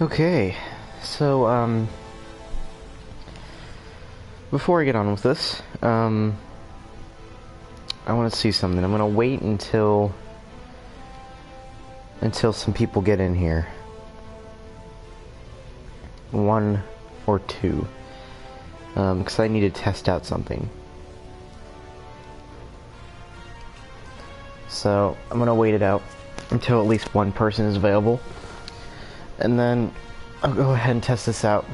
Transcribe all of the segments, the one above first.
Okay, so, before I get on with this, I want to see something. I'm gonna wait until some people get in here. One or two. Because I need to test out something. So, I'm gonna wait it out until at least one person is available. And then I'll go ahead and test this out.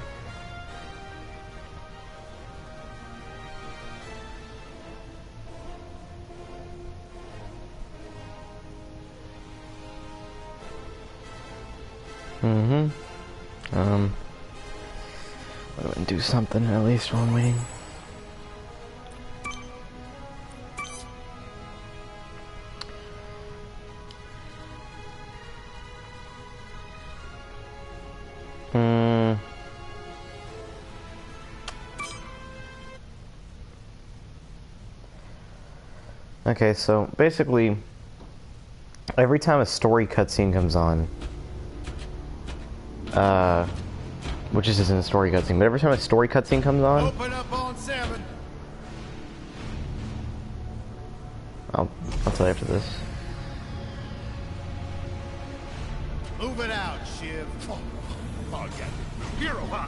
I'll go and do something at least while I'm waiting. Okay, so basically, every time a story cutscene comes on, which isn't a story cutscene, but every time a story cutscene comes on, open up on 7. I'll tell you after this. Move it out, Shiv. Oh yeah. Hero, huh?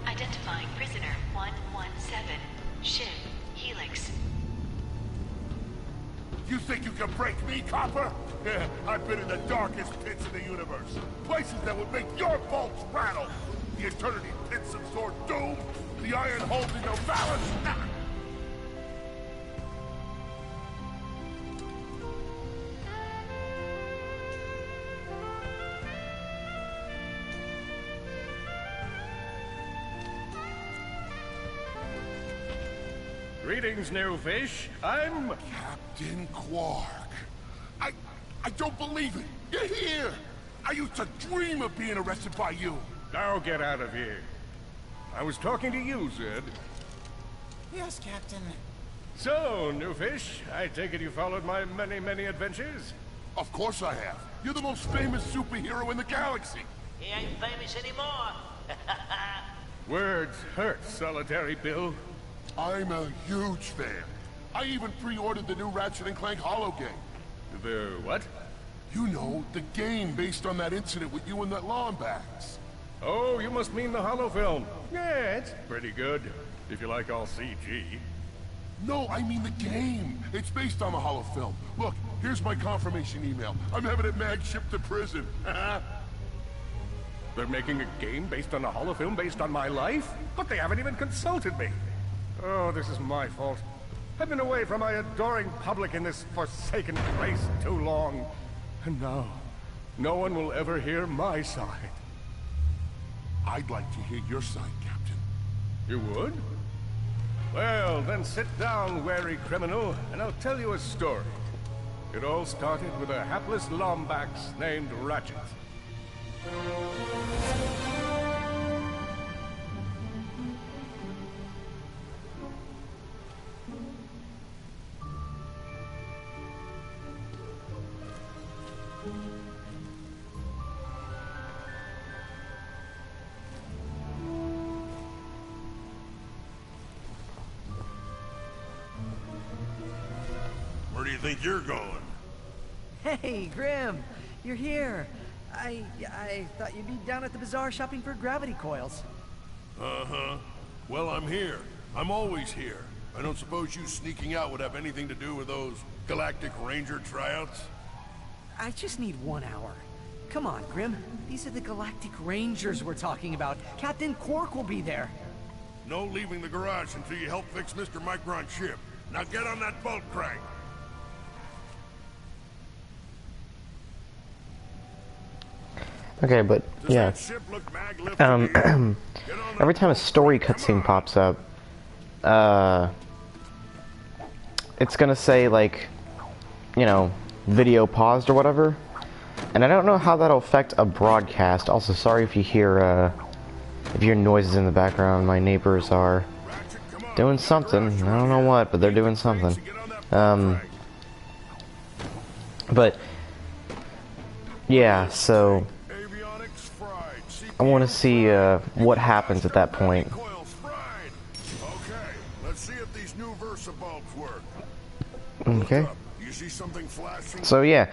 Identifying prisoner 117, Shiv, Helix. You think you can break me, copper? Yeah, I've been in the darkest pits of the universe. Places that would make your bolts rattle. The eternity pits of Sword Doom. The iron holding no balance. Greetings, new fish. I'm... Captain Quark. I don't believe it. You're here. I used to dream of being arrested by you. Now get out of here. I was talking to you, Zed. Yes, Captain. So, new fish, I take it you followed my many, many adventures? Of course I have. You're the most famous superhero in the galaxy. He ain't famous anymore. Words hurt, Solitary Bill. I'm a huge fan. I even pre-ordered the new Ratchet and Clank holo game. The what? You know, the game based on that incident with you and that Lombax. Oh, you must mean the holo film. Yeah, it's pretty good, if you like all CG. No, I mean the game. It's based on the holo film. Look, here's my confirmation email. I'm having it mag shipped to prison. They're making a game based on a holo film based on my life? But they haven't even consulted me. Oh, this is my fault. I've been away from my adoring public in this forsaken place too long. And now, no one will ever hear my side. I'd like to hear your side, Captain. You would? Well, then sit down, wary criminal, and I'll tell you a story. It all started with a hapless Lombax named Ratchet. Where do you think you're going? Hey, Grim, you're here. I thought you'd be down at the bazaar shopping for gravity coils. Uh-huh. Well, I'm here. I'm always here. I don't suppose you sneaking out would have anything to do with those Galactic Ranger tryouts? I just need 1 hour. Come on, Grim. These are the Galactic Rangers we're talking about. Captain Quark will be there. No leaving the garage until you help fix Mr. Micron's ship. Now get on that bolt crank. Okay, but yeah. Every time a story cutscene pops up, it's gonna say like, you know, video paused or whatever, and I don't know how that'll affect a broadcast. Also, sorry if you hear noises in the background. My neighbors are doing something. I don't know what, but they're doing something. But yeah, so I want to see what happens at that point. Coil's fried. Okay, let's see if these new Versa bulbs work. Okay. You see something flashing? So yeah,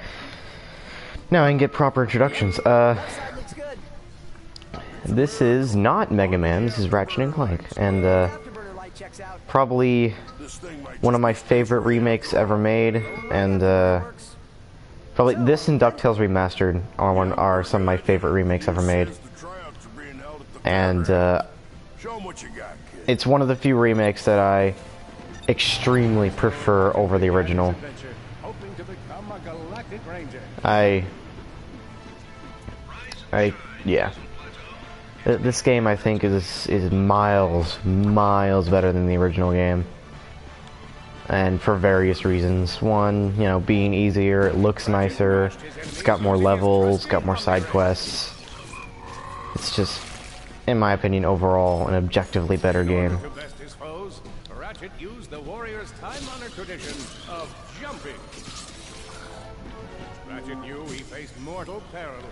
now I can get proper introductions. Side looks good. This is not Mega Man. This is Ratchet and Clank, and Afterburner light checks out. probably This thing might one of my favorite remakes ever made, and Works. probably this and DuckTales Remastered are some of my favorite remakes ever made. the tryouts are being held at the And Show 'em what you got, kid. it's one of the few remakes that I extremely prefer over the original. Adventure, hoping to become a galactic ranger. Yeah. This game, I think, is miles better than the original game. And for various reasons. One, you know, being easier, it looks nicer, it's got more levels, got more side quests. It's just, in my opinion, overall, an objectively better game. To best his foes, Ratchet used the warrior's time-honored tradition of jumping. Ratchet knew he faced mortal peril.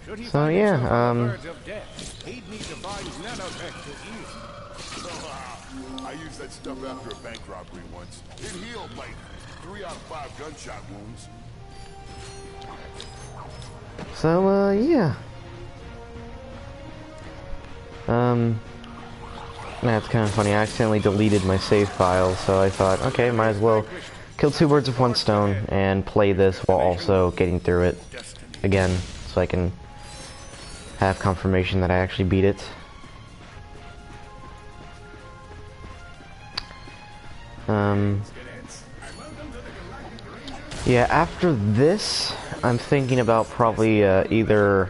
Should he So, find yeah, himself on the verge of death, he'd need to find nanotech to heal. I used that stuff after a bank robbery once. It healed like 3 out of 5 gunshot wounds. So, yeah. That's kind of funny. I accidentally deleted my save file, so I thought, okay, might as well kill 2 birds with 1 stone and play this while also getting through it again, so I can have confirmation that I actually beat it. Yeah, after this, I'm thinking about probably either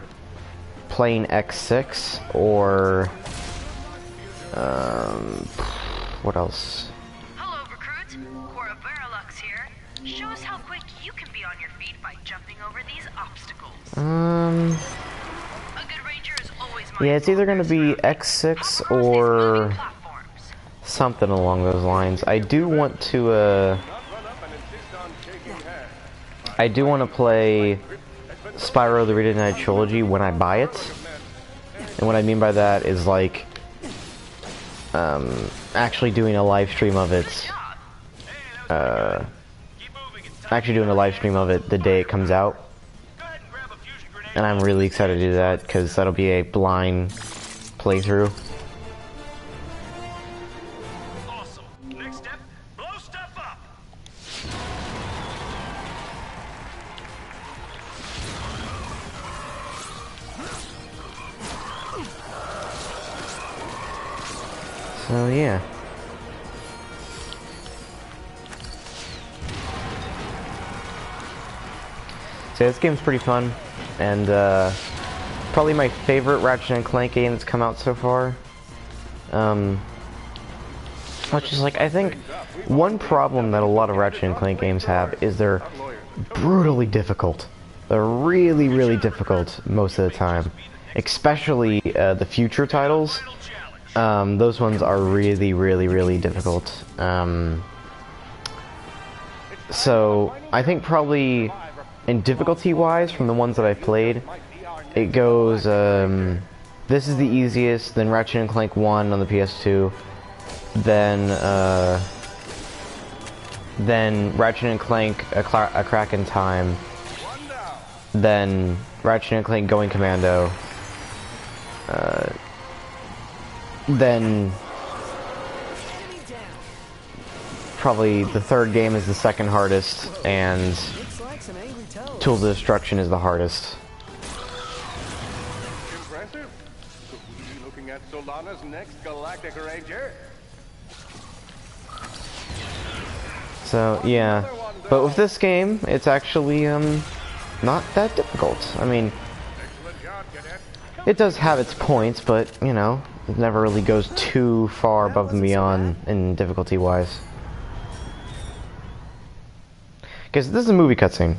playing X6 or what else? Hello, recruit. Cora Barrelux here. Show us how quick you can be on your feet by jumping over these obstacles. A good ranger is always Yeah, it's either going to be X6 or platforms. something along those lines. I do want to play Spyro the Reignite Trilogy when I buy it. And what I mean by that is like actually doing a live stream of it. Actually doing a live stream of it the day it comes out. And I'm really excited to do that because that'll be a blind playthrough. Awesome. Next step, blow stuff up. So yeah. So this game's pretty fun, and probably my favorite Ratchet and Clank game that's come out so far. Which is like, I think one problem that a lot of Ratchet and Clank games have is they're brutally difficult. They're really, really difficult most of the time. Especially the future titles. Those ones are really, really, really difficult. So I think probably in difficulty-wise, from the ones that I've played, it goes, this is the easiest, then Ratchet and Clank 1 on the PS2, then Ratchet and Clank A Crack in Time, then Ratchet and Clank Going Commando, then probably the third game is the second hardest, and Tools of Destruction is the hardest. Impressive. Could we be looking at Solana's next galactic ranger? So yeah, but with this game, it's actually not that difficult. I mean, Excellent job, cadet. it does have its points, but you know, it never really goes too far above and beyond in difficulty-wise. Because this is a movie cutscene.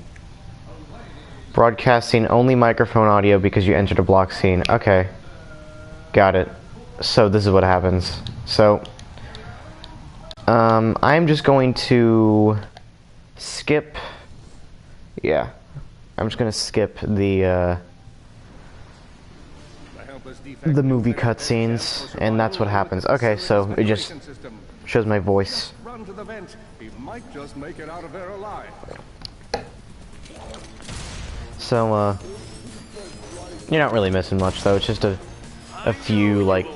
Broadcasting only microphone audio because you entered a block scene. Okay. Got it. So this is what happens. So I'm just going to skip. Yeah. I'm just going to skip the the movie cutscenes, and that's what happens. Okay, so it just shows my voice. Run to the vent. He might just make it out of there alive. So, you're not really missing much, though. It's just a few, like,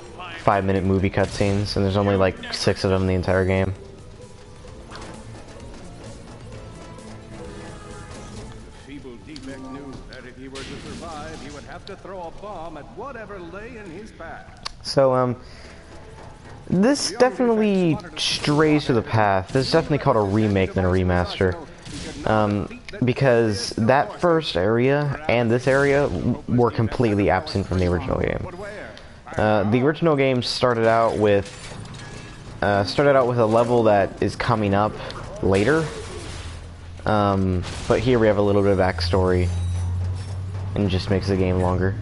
5-minute movie cutscenes, and there's only, like, 6 of them in the entire game. The feeble defect knew that if he were to survive, he would have to throw a bomb at whatever lay in his path. So, this definitely strays to the path. This is definitely called a remake than a remaster. Because that first area and this area were completely absent from the original game. The original game started out with a level that is coming up later. But here we have a little bit of backstory, and it just makes the game longer.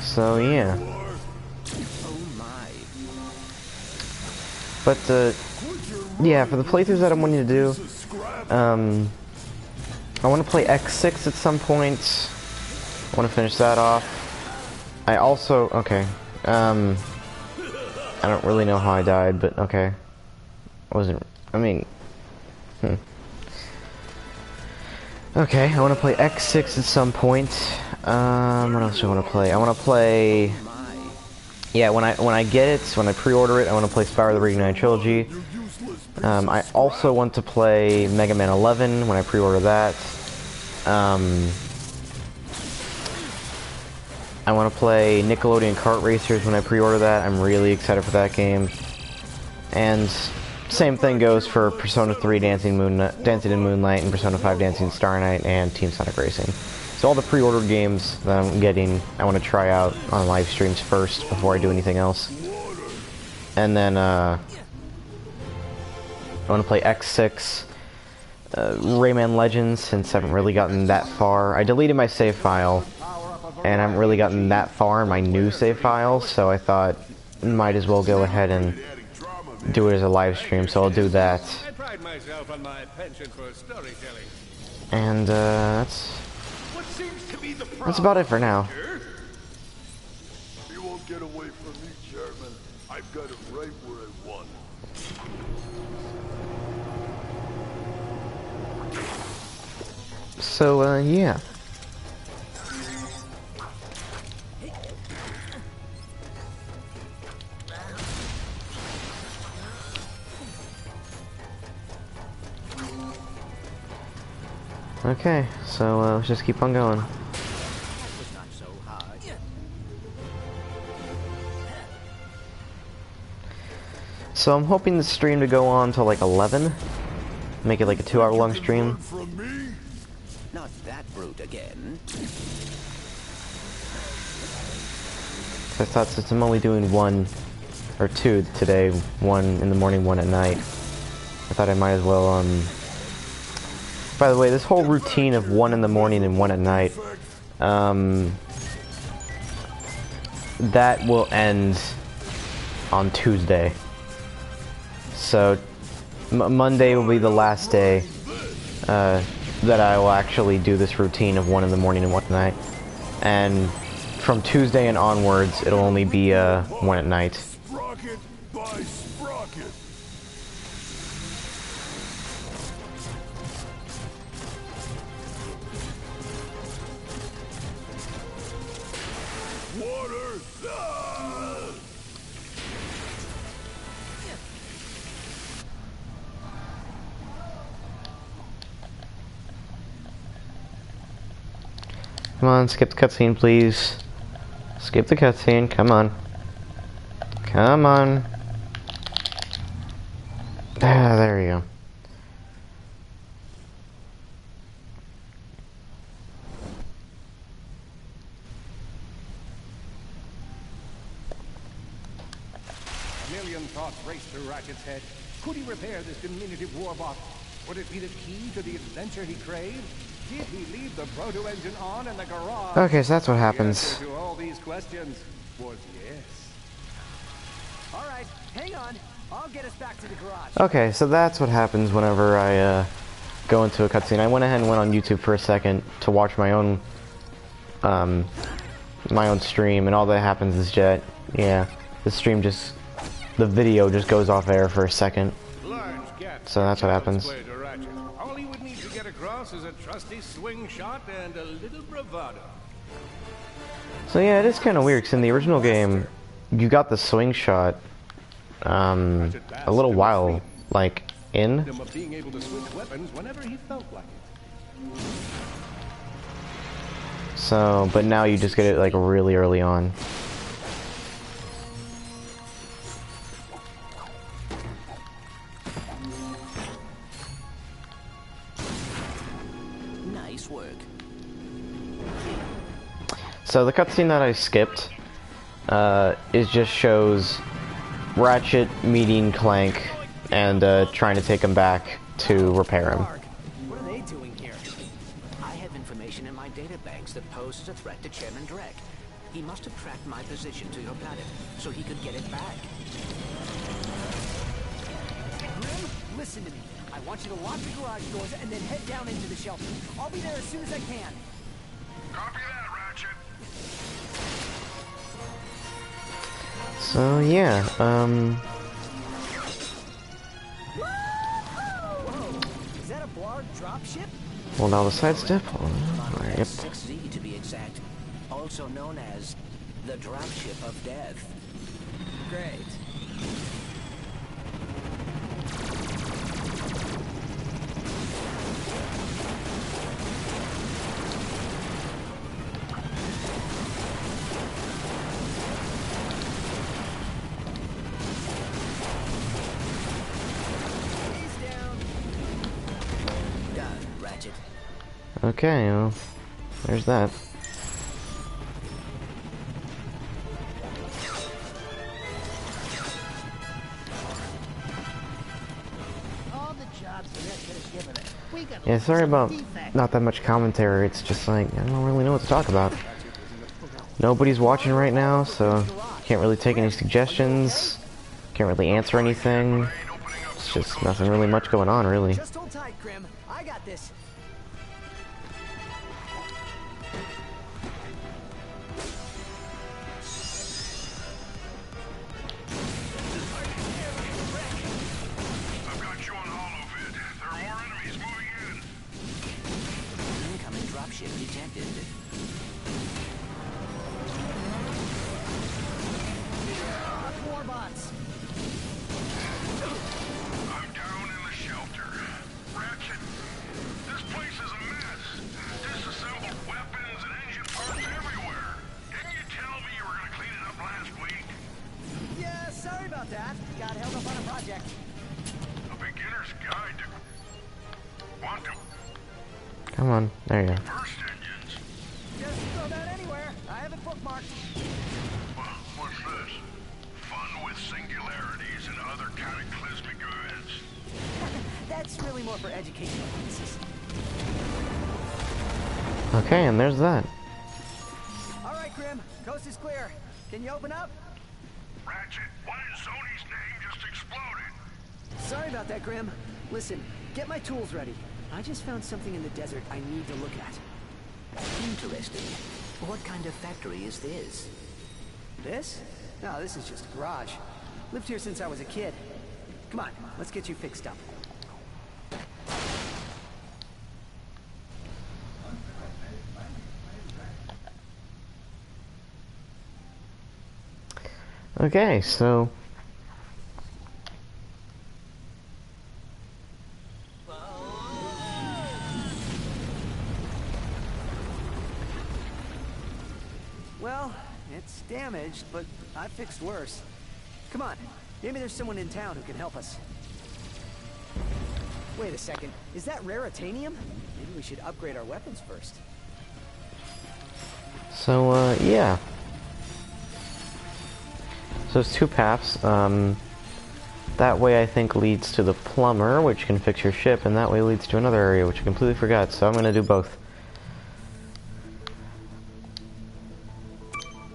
So yeah. But yeah, for the playthroughs that I'm wanting to do, I want to play X6 at some point. I want to finish that off. I also, okay, I don't really know how I died, but okay. Okay, I want to play X6 at some point. What else do I want to play? I want to play... Yeah, when I get it, when I pre-order it, I want to play Spyro the Reignited Trilogy. I also want to play Mega Man 11 when I pre-order that. I want to play Nickelodeon Kart Racers when I pre-order that. I'm really excited for that game. And same thing goes for Persona 3 Dancing in Moonlight and Persona 5 Dancing Star Night and Team Sonic Racing. So all the pre-ordered games that I'm getting, I want to try out on live streams first before I do anything else. And then I want to play X6, Rayman Legends, since I haven't really gotten that far. I deleted my save file, and I haven't really gotten that far in my new save file, so I thought might as well go ahead and do it as a live stream, so I'll do that. I pride myself on my penchant for storytelling. And that's about it for now. You won't get away from me, Chairman. I've got it right where I want it. So, yeah. Okay, so let's just keep on going. So I'm hoping the stream to go on till like 11. Make it like a 2-hour long stream. Not that brute again. I thought since I'm only doing 1 or 2 today, 1 in the morning, 1 at night, I thought I might as well, By the way, this whole routine of 1 in the morning and 1 at night, that will end on Tuesday. So, Monday will be the last day that I will actually do this routine of 1 in the morning and 1 at night. And from Tuesday and onwards, it'll only be 1 at night. Sprocket by sprocket. Water! Ah! Come on, skip the cutscene, please. Skip the cutscene, come on. Come on. Ah, there you go. A million thoughts raced through Ratchet's head. Could he repair this diminutive warbot? Would it be the key to the adventure he craved? Did he leave the proto-engine on in the garage? Okay, so that's what happens. The answer to all these questions was yes. All right, hang on. I'll get us back to the garage. Okay, so that's what happens whenever I go into a cutscene. I went ahead and went on YouTube for a second to watch my own stream, and all that happens is that, yeah, the video just goes off air for a second. So that's what happens. All he would need to get across is a trusty swing shot and a little bravado. So yeah, it is kind of weird, because in the original game, you got the swing shot a little while, like, in. Of being able to switch weapons whenever he felt like it. So, but now you just get it, like, really early on. Nice work. So the cutscene that I skipped is just shows Ratchet meeting Clank and trying to take him back to repair him. What are they doing here? I have information in my databanks that poses a threat to Chairman Drek. He must have tracked my position to your planet so he could get it back. Grim, listen to me. I want you to lock the garage doors and then head down into the shelter. I'll be there as soon as I can. Copy that, Ratchet. So yeah, Whoa! Is that a Blarg dropship? well, now the sidestep. Yep. 6Z to be exact, also known as the dropship of death. Great. Done, Ratchet. Okay, well, there's that. All the jobs the Red could have given it. We got Yeah, sorry about defect. not that much commentary. It's just like, I don't really know what to talk about. Nobody's watching right now, so can't really take any suggestions. Can't really answer anything. It's just nothing really much going on, really. Just hold tight, Grim. I got this. I've got you on holovid. There are more enemies moving in. Incoming dropship detected. More bots. I'm down in the shelter. Ratchet, this place is a mess. Disassembled weapons and engine parts everywhere. Didn't you tell me you were going to clean it up last week? Yeah, sorry about that. Got held up on a project. A beginner's guide to quantum Come on, there you go. burst engines. Just throw that anywhere. I have it bookmarked. What's this? Fun with singularities and other cataclysmic events. That's really more for educational purposes. Okay, and there's that. All right, Grim. Coast is clear. Can you open up? Ratchet, what in Sony's name just exploded? Sorry about that, Grim. Listen, get my tools ready. I just found something in the desert I need to look at. Interesting. What kind of factory is this? This? No, this is just a garage. Lived here since I was a kid. Come on, let's get you fixed up. Okay, so Well, it's damaged, but I fixed worse. Come on, maybe there's someone in town who can help us. Wait a second, is that raritanium? Maybe we should upgrade our weapons first. So, yeah. So there's two paths. That way I think leads to the plumber, which can fix your ship, and that way leads to another area, which I completely forgot, so I'm gonna do both.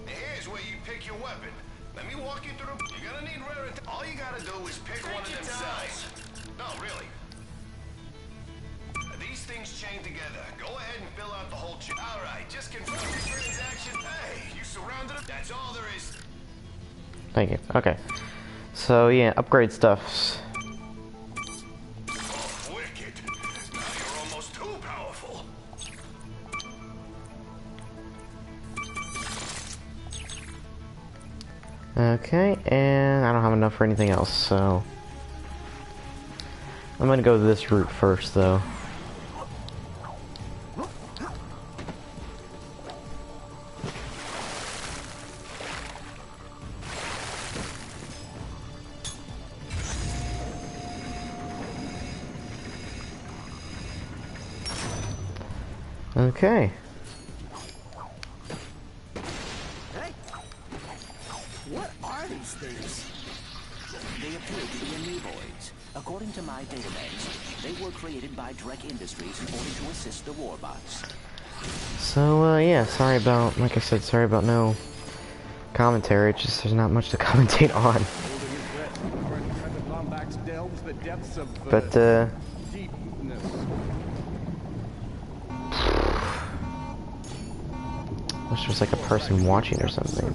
Here's where you pick your weapon. Let me walk you through. You're gonna need rare. All you gotta do is pick one of them cells. No, really. These things chain together. Go ahead and fill out the whole chain. All right, just confirm your transaction. Hey, you surrounded it. That's all there is. Thank you. Okay. So yeah, upgrade stuffs. Oh, wicked. Now you're almost too powerful. Okay, and I don't have enough for anything else, so I'm gonna go this route first, though. Okay. Hey! What are these things? They appear to be amoeboids. According to my databanks, they were created by Drek Industries in order to assist the warbots. So, yeah, sorry about, like I said, sorry about no commentary. It's just there's not much to commentate on. But, wish there was like a person watching or something.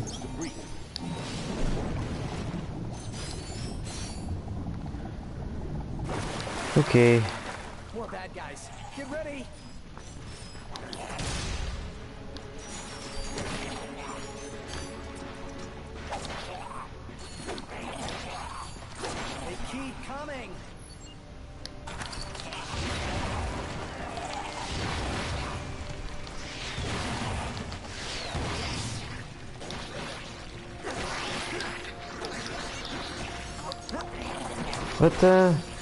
Okay. More bad guys. Get ready! They keep coming! But,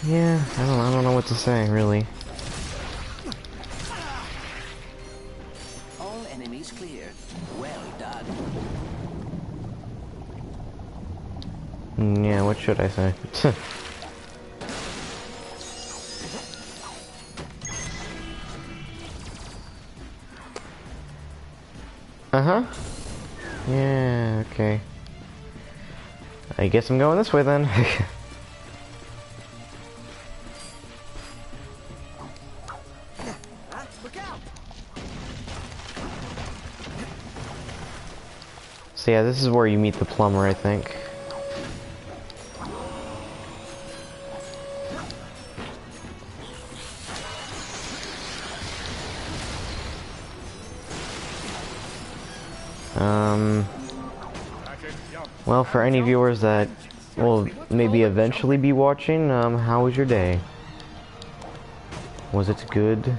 yeah, I don't know what to say, really. All enemies cleared. Well done. Yeah, what should I say? Uh-huh. Yeah, okay. I guess I'm going this way then. Look out! So yeah, this is where you meet the plumber, I think. Well, for any viewers that will maybe eventually be watching, how was your day? Was it good? There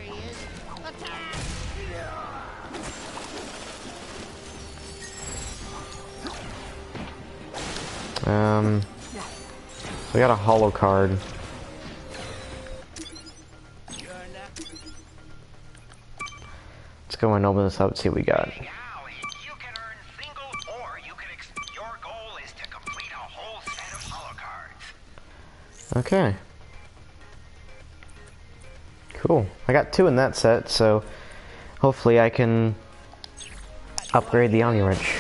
he is. Attack! So we got a holo card. Let's go and open this up and see what we got. You can earn single, or you can your goal is to complete a whole set of holocards. Okay. Cool. I got 2 in that set, so hopefully I can upgrade the Omni Wrench.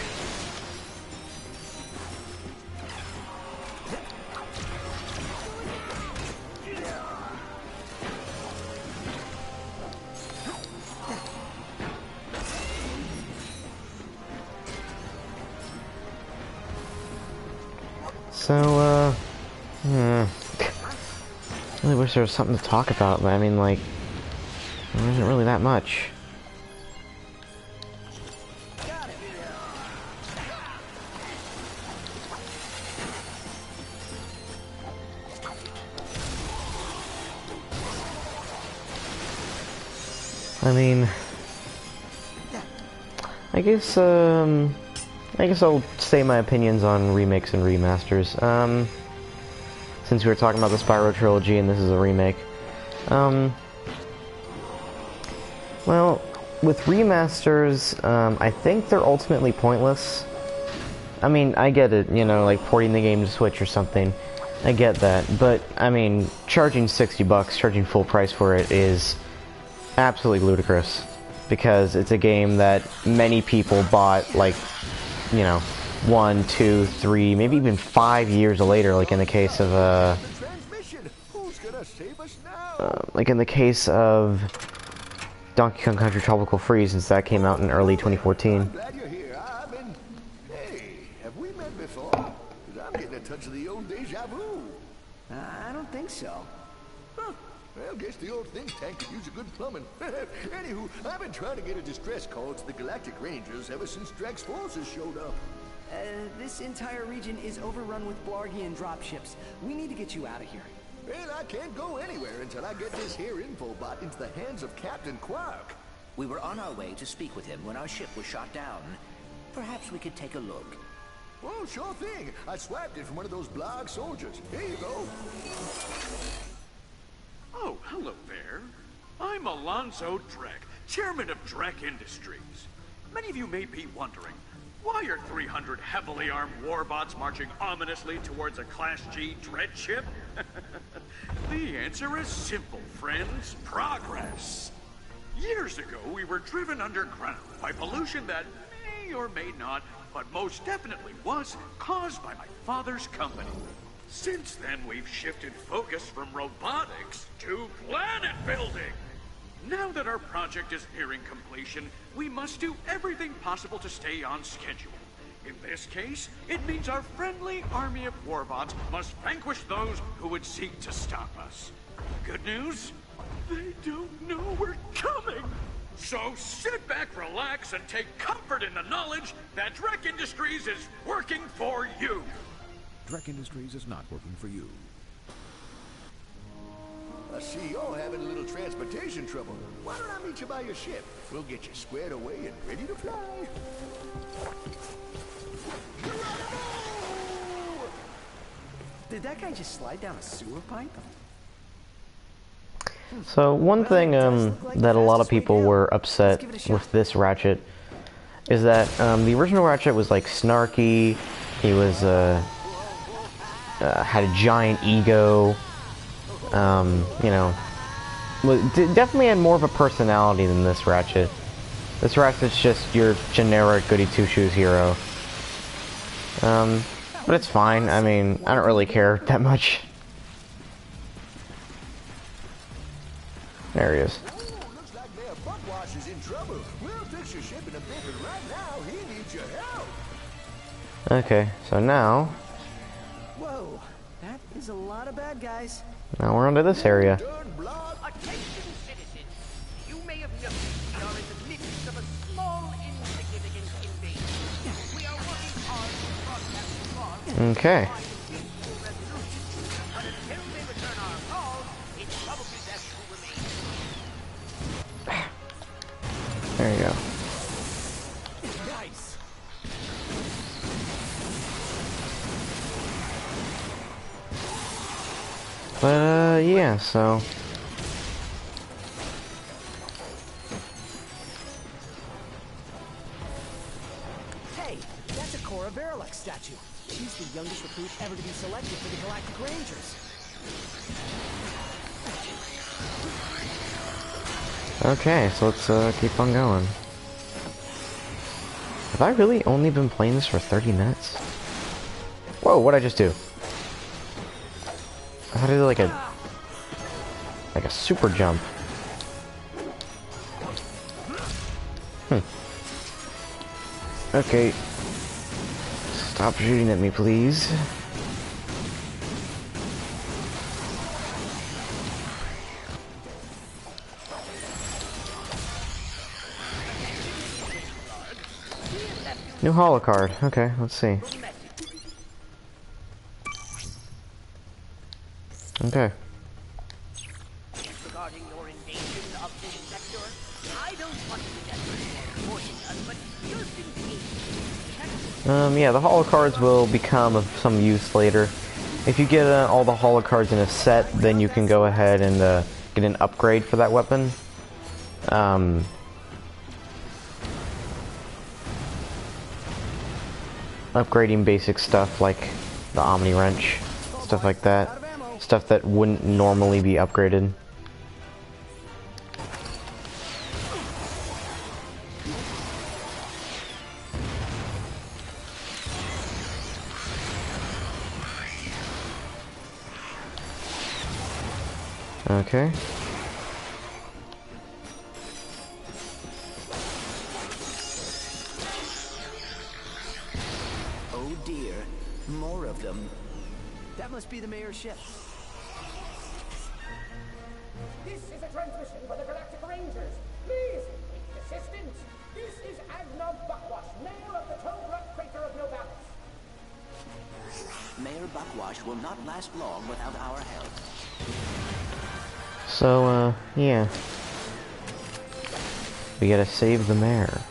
So, I really wish there was something to talk about, but I mean, like, there isn't really that much. I mean, I guess I'll say my opinions on remakes and remasters. Since we were talking about the Spyro trilogy and this is a remake. Well, with remasters, I think they're ultimately pointless. I mean, I get it, you know, like porting the game to Switch or something. I get that, but I mean, charging $60, charging full price for it is absolutely ludicrous, because it's a game that many people bought, like, you know, 1, 2, 3, maybe even 5 years later, like in the case of Donkey Kong Country Tropical Freeze, since that came out in early 2014. Touch of the old deja vu. I don't think so. Huh. Well, guess the old think tank could use a good plumbing. Anywho, I've been trying to get a distress call to the Galactic Rangers ever since Drax's forces showed up. This entire region is overrun with Blargian dropships. We need to get you out of here. Well, I can't go anywhere until I get this here infobot into the hands of Captain Quark. We were on our way to speak with him when our ship was shot down. Perhaps we could take a look. Oh, sure thing. I swiped it from one of those blog soldiers. Here you go. Oh, hello there. I'm Alonzo Drek, chairman of Drek Industries. Many of you may be wondering, why are 300 heavily armed warbots marching ominously towards a Class G dread ship? The answer is simple, friends. Progress. Years ago, we were driven underground by pollution that may or may not, but most definitely was, caused by my father's company. Since then, we've shifted focus from robotics to planet building. Now that our project is nearing completion, we must do everything possible to stay on schedule. In this case, it means our friendly army of warbots must vanquish those who would seek to stop us. Good news? They don't know we're coming! So sit back, relax, and take comfort in the knowledge that Drek Industries is working for you. Drek Industries is not working for you. I see you're having a little transportation trouble. Why don't I meet you by your ship? We'll get you squared away and ready to fly. Did that guy just slide down a sewer pipe? So one thing that a lot of people were upset with this Ratchet is that the original Ratchet was like snarky. He was had a giant ego. You know, definitely had more of a personality than this Ratchet. This Ratchet's just your generic goody two shoes hero. But it's fine. I mean, I don't really care that much. There he is. Looks like Mayor Buckwash is in trouble. We'll fix your ship in a bit, but right now he needs your help. Okay, so now... Whoa, that is a lot of bad guys. Now we're onto this area. Attention, citizens. You may have noticed we are in the midst of a small, insignificant invasion. We are working hard to broadcast the laws. Okay. But until they return our calls, it's probably best to remain. There you go. Nice. But, yeah, so... Hey, that's a Cora Verilic statue. She's the youngest recruit ever to be selected for the Galactic Rangers. Okay, so let's keep on going. Have I really only been playing this for 30 minutes? Whoa, what'd I just do? I thought I did like a super jump. Okay. Stop shooting at me, please. New holocard. Okay, let's see. Okay. Regarding your invasion of this sector, I don't want to get poison, but just in case. Yeah, the holocards will become of some use later. If you get all the holocards in a set, then you can go ahead and get an upgrade for that weapon. Oh, upgrading basic stuff like the Omni Wrench, stuff like that. Stuff that wouldn't normally be upgraded. Okay. Oh dear, more of them. That must be the mayor's ship. This is a transmission for the Galactic Rangers. Please, with assistance. This is Agnon Buckwash, mayor of the Toad-Rock Crater of Novalis. Mayor Buckwash will not last long without our help. So, yeah. We gotta save the mayor.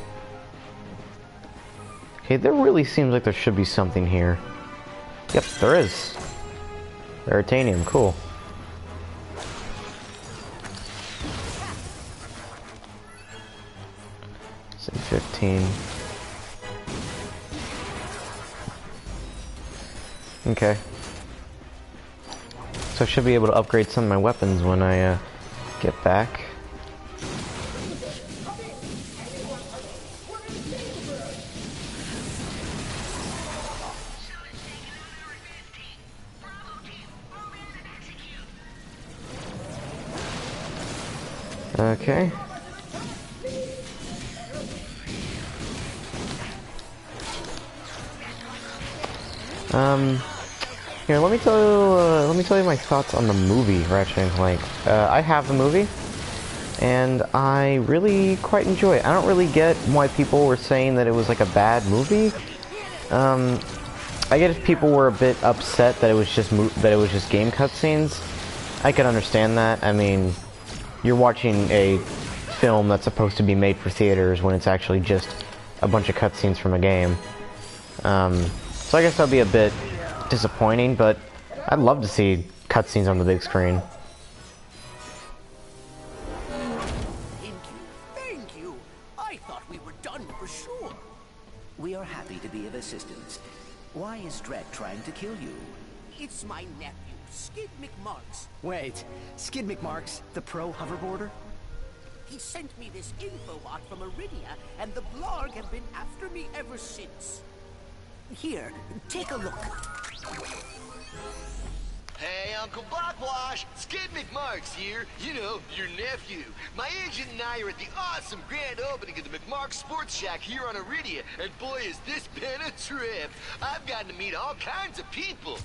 Okay, there really seems like there should be something here. Yep, there is. Veritanium, cool. Say 15. Okay. So I should be able to upgrade some of my weapons when I get back. Okay. Here, let me tell you my thoughts on the movie Ratchet and Clank. I have the movie, and I really quite enjoy it. I don't really get why people were saying that it was like a bad movie. I get if people were a bit upset that it was just game cutscenes. I can understand that. I mean, you're watching a film that's supposed to be made for theaters when it's actually just a bunch of cutscenes from a game. So I guess that'll be a bit disappointing, but I'd love to see cutscenes on the big screen. Thank you. I thought we were done for sure. We are happy to be of assistance. Why is Drek trying to kill you? It's my nephew, Skid McMarks. Wait, Skid McMarks, the pro hoverboarder? He sent me this infobot from Iridia, and the Blarg have been after me ever since. Here, take a look. Hey, Uncle Buckwash! Skid McMarks here. You know, your nephew. My agent and I are at the awesome grand opening of the McMarks Sports Shack here on Iridia, and boy, has this been a trip. I've gotten to meet all kinds of people.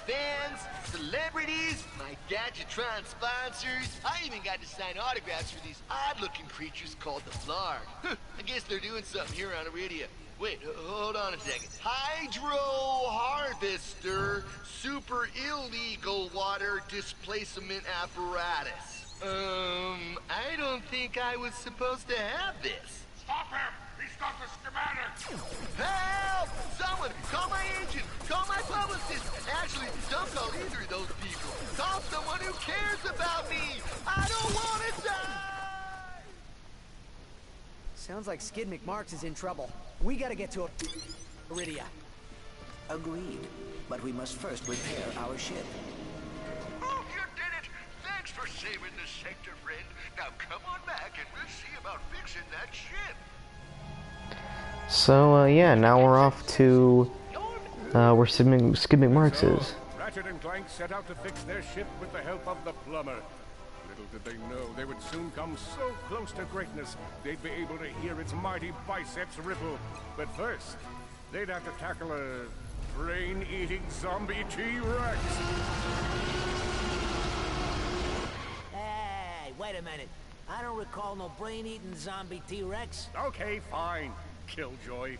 Fans, celebrities, my Gadgetron sponsors. I even got to sign autographs for these odd-looking creatures called the Blarg. I guess they're doing something here on Iridia. Wait, hold on a second. Hydro Harvester Super Illegal Water Displacement Apparatus. I don't think I was supposed to have this. Stop him! He's got the schematic! Help! Someone! Call my agent! Call my publicist! Actually, don't call either of those people. Call someone who cares about me! I don't want to die! Sounds like Skid McMarks is in trouble. We gotta get to Iridia. Agreed. But we must first repair our ship. Oh, you did it! Thanks for saving the sector, friend. Now come on back and we'll see about fixing that ship. So, yeah, now we're off to where Skid McMarks is. Ratchet and Clank set out to fix their ship with the help of the plumber. Little did they know they would soon come so close to greatness, they'd be able to hear its mighty biceps ripple. But first, they'd have to tackle a brain-eating zombie T-Rex. Hey, wait a minute. I don't recall no brain-eating zombie T-Rex. Okay, fine. Killjoy.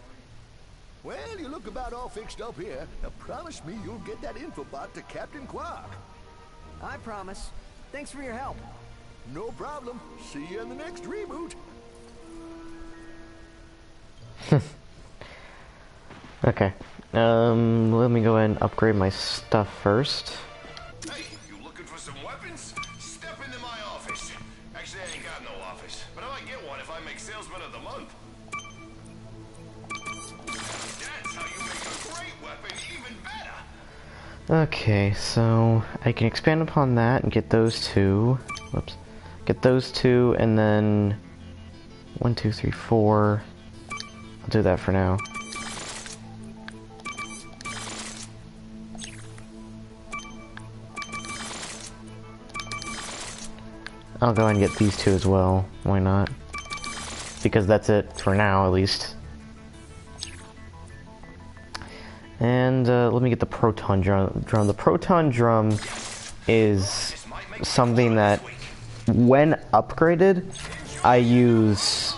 Well, you look about all fixed up here. Now promise me you'll get that infobot to Captain Quark. I promise. Thanks for your help. No problem. See you in the next reboot. Okay. Let me go ahead and upgrade my stuff first. Hey, you looking for some weapons? Step into my office. Actually, I ain't got no office, but I might get one if I make Salesman of the Month. That's how you make Okay, so I can expand upon that and get those two. Whoops. Get those two, and then 1, 2, 3, 4. I'll do that for now. I'll go ahead and get these two as well. Why not? Because that's it for now, at least. And let me get the proton drum. The proton drum is something that, when upgraded, I use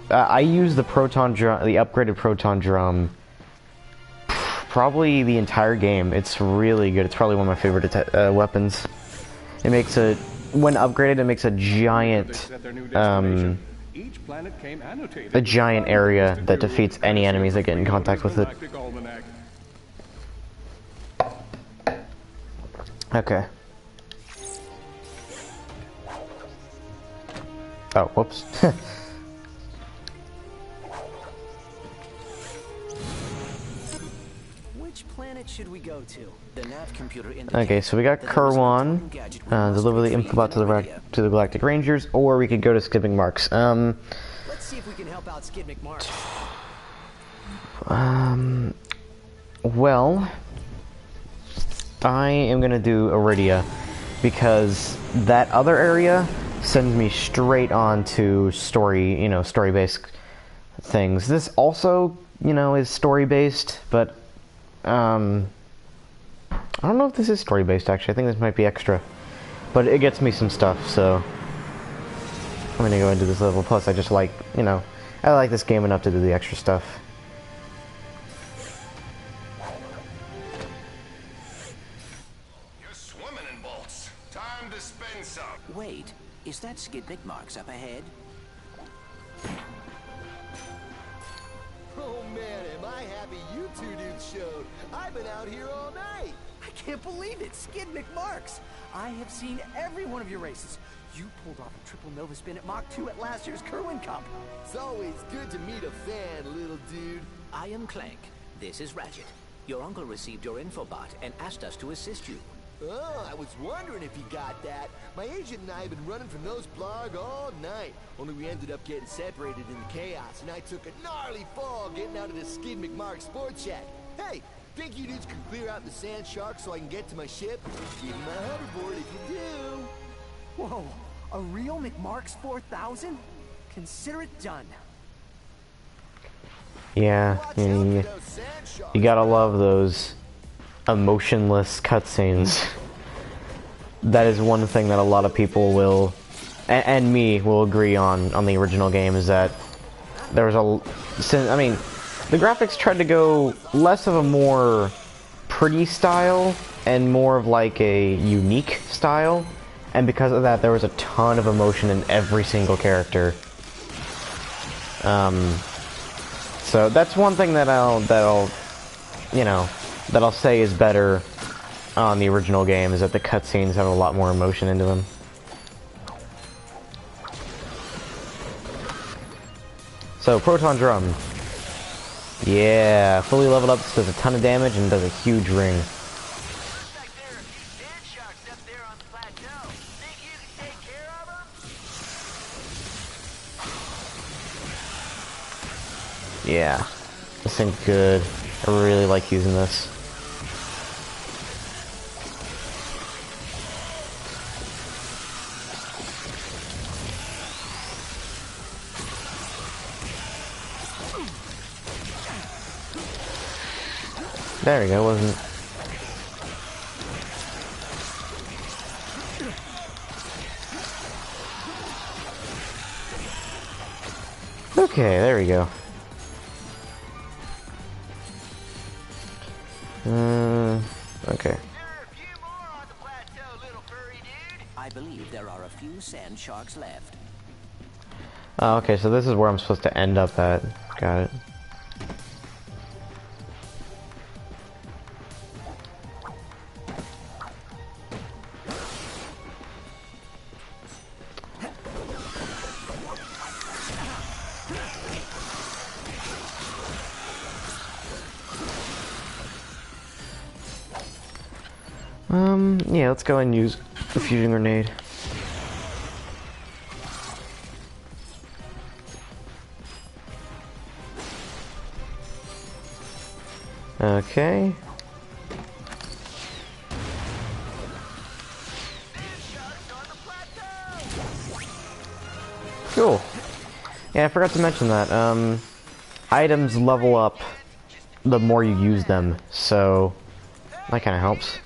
the proton drum, the upgraded proton drum, probably the entire game. It's really good. It's probably one of my favorite weapons. It makes when upgraded, it makes a giant area that defeats any enemies that get in contact with it. Okay. Oh, whoops. Which planet should we go to? The nav computer okay, so we got Kerwan, deliver the infobot to the Galactic Rangers, or we could go to Skid McMarks. Let's see if we can help out Skid McMarks. Well, I am gonna do Iridia, because that other area sends me straight on to story, story-based things. This also, is story-based, but, I don't know if this is story-based, actually. I think this might be extra. But it gets me some stuff, so I'm gonna go into this level. Plus, I just like, I like this game enough to do the extra stuff. Wait, is that Skid McMarks up ahead? Oh man, am I happy you two dudes showed. I've been out here all night. I can't believe it, Skid McMarks. I have seen every one of your races. You pulled off a triple Nova spin at Mach 2 at last year's Kerwin Cup. It's always good to meet a fan, little dude. I am Clank. This is Ratchet. Your uncle received your infobot and asked us to assist you. Oh, I was wondering if you got that. My agent and I have been running from those blarg all night. Only we ended up getting separated in the chaos, and I took a gnarly fall getting out of the Skid McMark Sports Shack. Hey, think you dudes can clear out the sand shark so I can get to my ship? Give me my hoverboard if you do. Whoa, a real McMarks 4000? Consider it done. Yeah, you gotta love those emotionless cutscenes. That is one thing that a lot of people will, and me, will agree on the original game, is that there was the graphics tried to go less of a more pretty style and more of like a unique style, and because of that there was a ton of emotion in every single character. So that's one thing that I'll say is better on the original game, is that the cutscenes have a lot more emotion into them. So, Proton Drum. Yeah, fully leveled up, this does a ton of damage and does a huge ring. Yeah, this thing's good. I really like using this. There we go, wasn't it? Okay, there we go. Okay. I believe there are a few sand sharks left. Oh, okay, so this is where I'm supposed to end up at. Got it. Yeah, let's go and use the fusion grenade. Okay. Cool. Yeah, I forgot to mention that. Items level up the more you use them, so that kind of helps.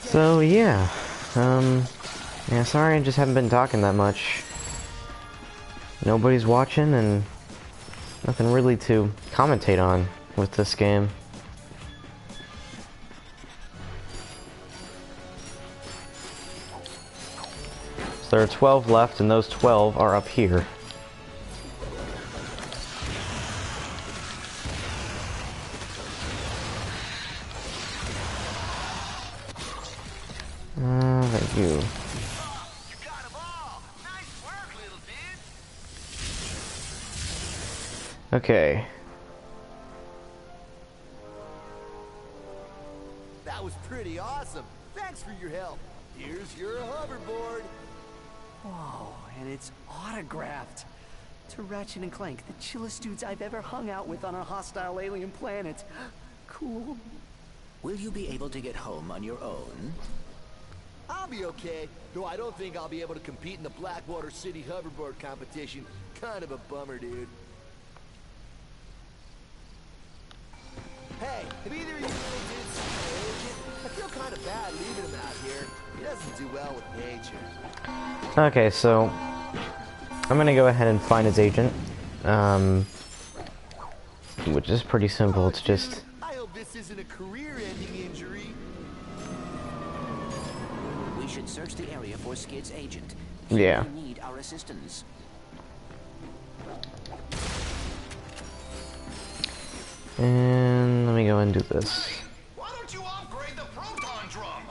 So yeah, yeah, sorry I just haven't been talking that much. Nobody's watching and nothing really to commentate on with this game. So there are 12 left and those 12 are up here. Thank you. You got 'em all. Nice work, little dude. Okay. That was pretty awesome. Thanks for your help. Here's your hoverboard. Whoa, and it's autographed. To Ratchet and Clank, the chillest dudes I've ever hung out with on a hostile alien planet. Cool. Will you be able to get home on your own? I'll be okay, though I don't think I'll be able to compete in the Blackwater City hoverboard competition. Kind of a bummer, dude. Hey, have either of you little dudes seen my agent? I feel kind of bad leaving him out here. He doesn't do well with nature. Okay, so I'm gonna go ahead and find his agent, which is pretty simple. It's just. I hope this isn't a career-ending injury. We should search the area for Skid's agent. Yeah. We need our assistance. And let me go and do this. Why don't you upgrade the proton drum?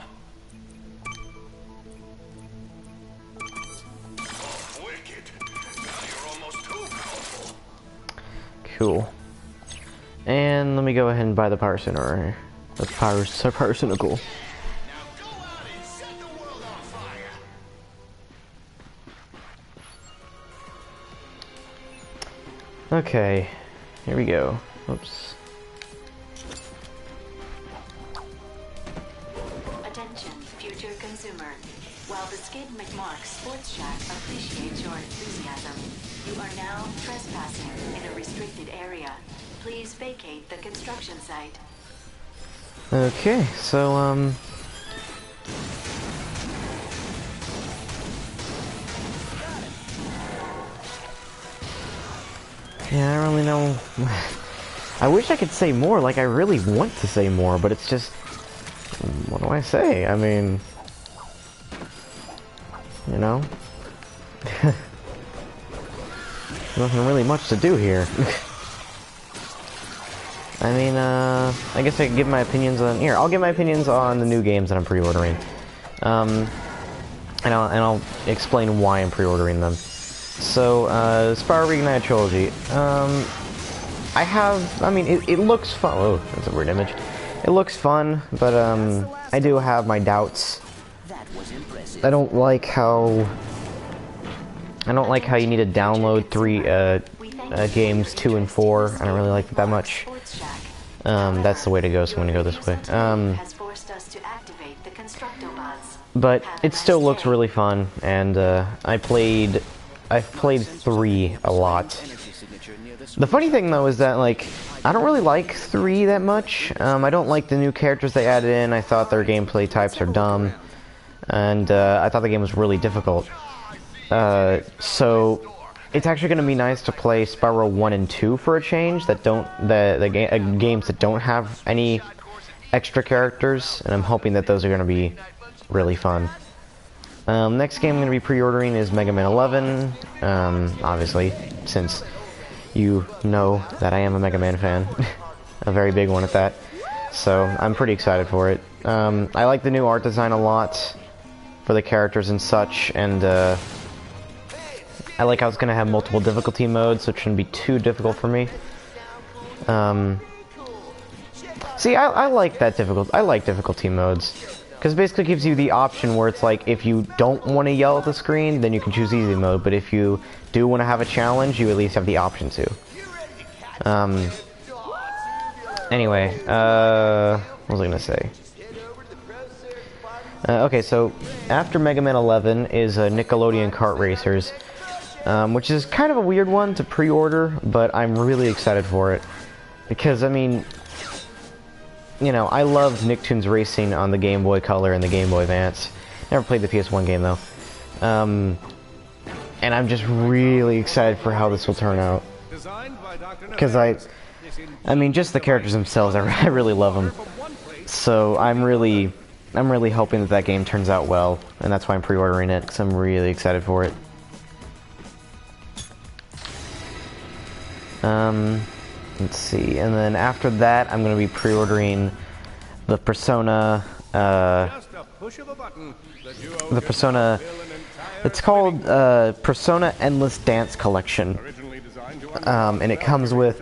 Oh, wicked. Now you're almost too powerful. Cool. And let me go ahead and buy the power center. The power cynical. Now go out and set the world on fire. Okay, here we go. Oops. Attention, future consumer. While the Skid McMark Sports Shack appreciates your enthusiasm, you are now trespassing in a restricted area. Please vacate the construction site. Okay, so, yeah, I don't really know. I wish I could say more, like I really want to say more, but it's just, what do I say? I mean, you know? Nothing really much to do here. I mean, I guess I could give my opinions on, here, I'll give my opinions on the new games that I'm pre-ordering. And I'll explain why I'm pre-ordering them. So, Spyro Reignited Trilogy. I mean, it looks fun. Oh, that's a weird image. It looks fun, but, I do have my doubts. I don't like how you need to download games 2 and 4. I don't really like it that much. That's the way to go, so I'm gonna go this way. But it still looks really fun, and I've played 3 a lot. The funny thing though is that, like, I don't really like 3 that much. I don't like the new characters they added in. I thought their gameplay types are dumb, and I thought the game was really difficult. So it's actually going to be nice to play Spyro 1 and 2 for a change, that don't games that don't have any extra characters, and I'm hoping that those are going to be really fun. Next game I'm going to be pre-ordering is Mega Man 11, obviously, since you know that I am a Mega Man fan, a very big one at that, so I'm pretty excited for it. I like the new art design a lot for the characters and such, and I like how it's gonna have multiple difficulty modes, so it shouldn't be too difficult for me. See, I like that I like difficulty modes, because it basically gives you the option where it's like, if you don't want to yell at the screen, then you can choose easy mode, but if you do want to have a challenge, you at least have the option to. Anyway, what was I gonna say? Okay, so after Mega Man 11 is Nickelodeon Kart Racers, which is kind of a weird one to pre-order, but I'm really excited for it. Because, I mean, you know, I loved Nicktoons Racing on the Game Boy Color and the Game Boy Advance. Never played the PS1 game, though. And I'm just really excited for how this will turn out. Because I mean, just the characters themselves, I really love them. So I'm really hoping that game turns out well, and that's why I'm pre-ordering it, because I'm really excited for it. Let's see, and then after that, I'm going to be pre-ordering the Persona, it's called Persona Endless Dance Collection, and it comes with,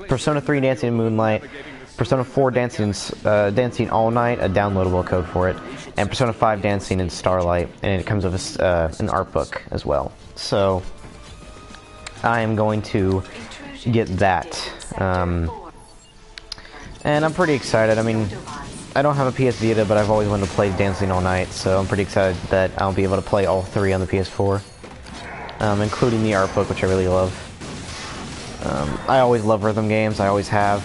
Persona 3 Dancing in Moonlight, Persona 4 Dancing All Night, a downloadable code for it, and Persona 5 Dancing in Starlight, and it comes with an art book as well. So I am going to get that, and I'm pretty excited. I mean, I don't have a PS Vita, but I've always wanted to play Dancing All Night, so I'm pretty excited that I'll be able to play all three on the PS4, including the art book, which I really love. I always love rhythm games, I always have.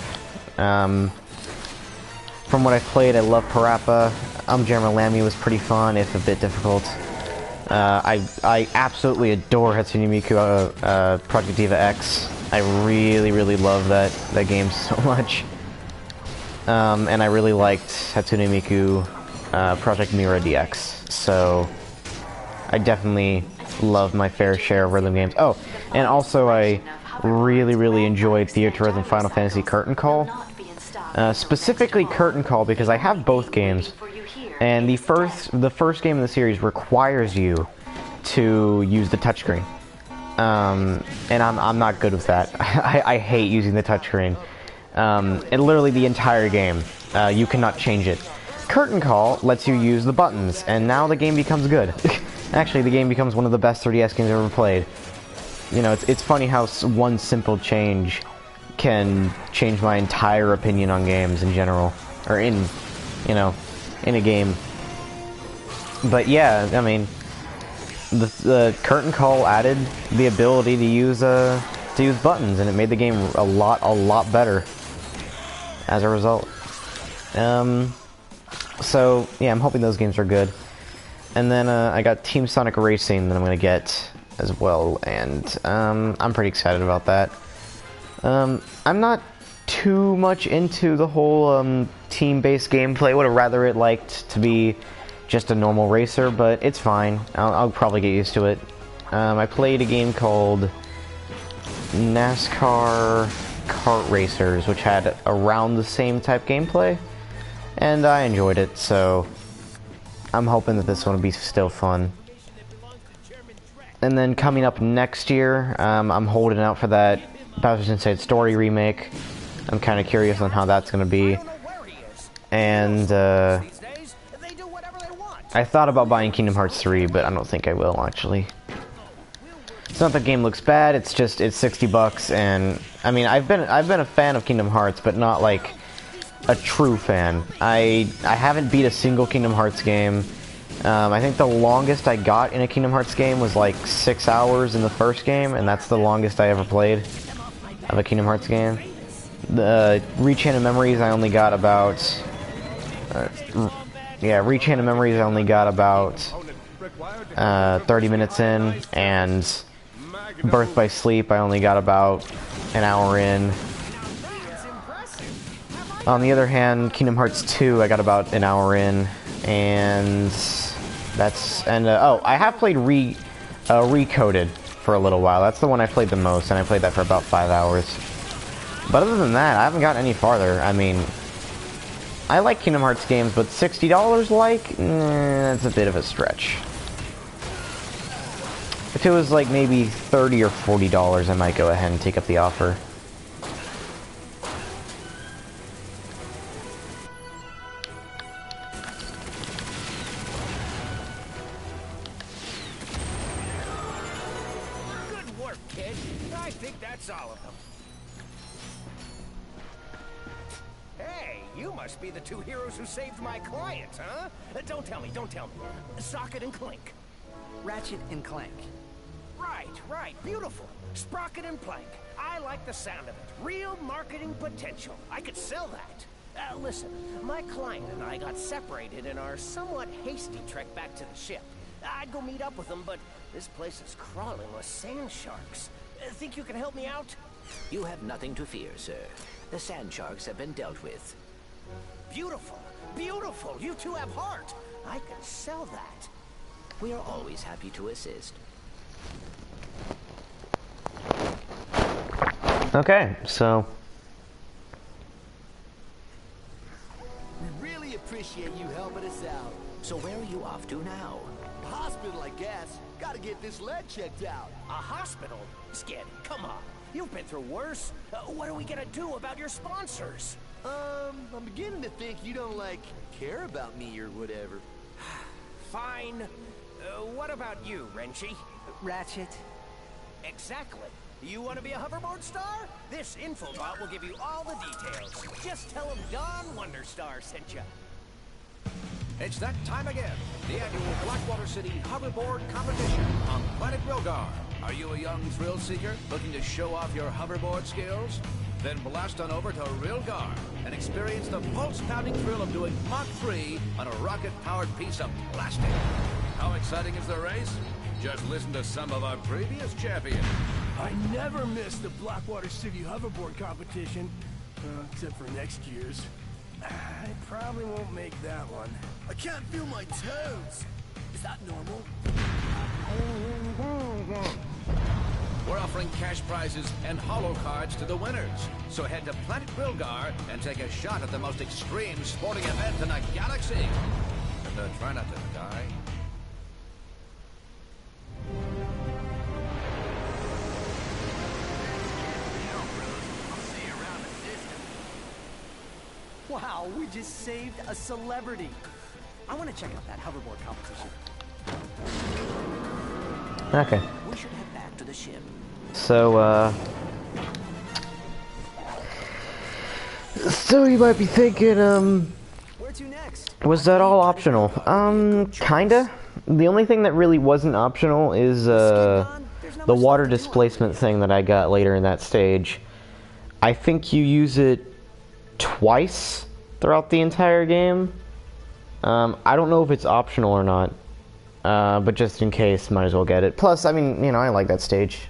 From what I've played, I love Parappa. Jeremy Lammy was pretty fun, if a bit difficult. I absolutely adore Hatsune Miku, Project Diva X. I really love that game so much. And I really liked Hatsune Miku, Project Mira DX. So I definitely love my fair share of rhythm games. Oh, and also I really enjoyed Theater Rhythm Final Fantasy Curtain Call. Specifically Curtain Call because I have both games, and the first game in the series requires you to use the touchscreen, and I'm not good with that. I hate using the touchscreen. And literally the entire game, you cannot change it. Curtain Call lets you use the buttons, and now the game becomes good. Actually, the game becomes one of the best 3DS games I've ever played. You know, it's funny how one simple change can change my entire opinion on games in general, or in a game. But yeah, I mean, the Curtain Call added the ability to use buttons, and it made the game a lot better as a result. So yeah, I'm hoping those games are good. And then I got Team Sonic Racing that I'm gonna get as well, and I'm pretty excited about that. I'm not too much into the whole team-based gameplay. Would have rather it liked to be just a normal racer, but it's fine. I'll probably get used to it. I played a game called NASCAR Kart Racers, which had around the same type gameplay, and I enjoyed it, so I'm hoping that this one will be still fun. And then coming up next year, I'm holding out for that Bowser's Inside Story remake. I'm kind of curious on how that's going to be. And I thought about buying Kingdom Hearts 3, but I don't think I will, actually. It's not that the game looks bad, it's just, it's $60, and I mean, I've been a fan of Kingdom Hearts, but not like a true fan. I haven't beat a single Kingdom Hearts game. I think the longest I got in a Kingdom Hearts game was like 6 hours in the first game, and that's the longest I ever played of a Kingdom Hearts game. The Rechanted Memories I only got about 30 minutes in, and Birth by Sleep I only got about an hour in. On the other hand, Kingdom Hearts 2 I got about an hour in, and I have played Recoded for a little while. That's the one I played the most, and I played that for about 5 hours. But other than that, I haven't gotten any farther. I mean, I like Kingdom Hearts games, but $60 that's a bit of a stretch. If it was like maybe $30 or $40, I might go ahead and take up the offer. Good work, kid. I think that's all of them. Hey, you must be the two heroes who saved my clients, huh? Don't tell me, don't tell me. Socket and Clank. Ratchet and Clank. Right, beautiful. Sprocket and Plank. I like the sound of it. Real marketing potential. I could sell that. Listen, my client and I got separated in our somewhat hasty trek back to the ship. I'd go meet up with them, but this place is crawling with sand sharks. Think you can help me out? You have nothing to fear, sir. The sand sharks have been dealt with. Beautiful, beautiful. You two have heart. I can sell that. We are always happy to assist. Okay, so We really appreciate you helping us out. So where are you off to now? Hospital, I guess. Gotta get this lead checked out. A hospital? Skid, come on. You've been through worse. What are we gonna do about your sponsors? I'm beginning to think you don't, like, care about me or whatever. Fine. What about you, Renchi? Ratchet. Exactly. You want to be a hoverboard star? This infobot will give you all the details. Just tell them Don Wonderstar sent you. It's that time again. The annual Blackwater City Hoverboard Competition on Planet Rilgar. Are you a young thrill seeker looking to show off your hoverboard skills? Then blast on over to Rilgar and experience the pulse-pounding thrill of doing Mach 3 on a rocket-powered piece of plastic. How exciting is the race? Just listen to some of our previous champions. I never miss the Blackwater City Hoverboard Competition, except for next year's. I probably won't make that one. I can't feel my toes. Is that normal? We're offering cash prizes and holo cards to the winners. So head to Planet Rilgar and take a shot at the most extreme sporting event in the galaxy. And try not to die. Wow, we just saved a celebrity. I want to check out that hoverboard competition. okay. We should head back to the ship. So so you might be thinking, Where to next? was that all optional? Kinda. The only thing that really wasn't optional is the water displacement thing that I got later in that stage. I think you use it twice throughout the entire game. I don't know if it's optional or not, but just in case, might as well get it. Plus, I mean, you know, I like that stage.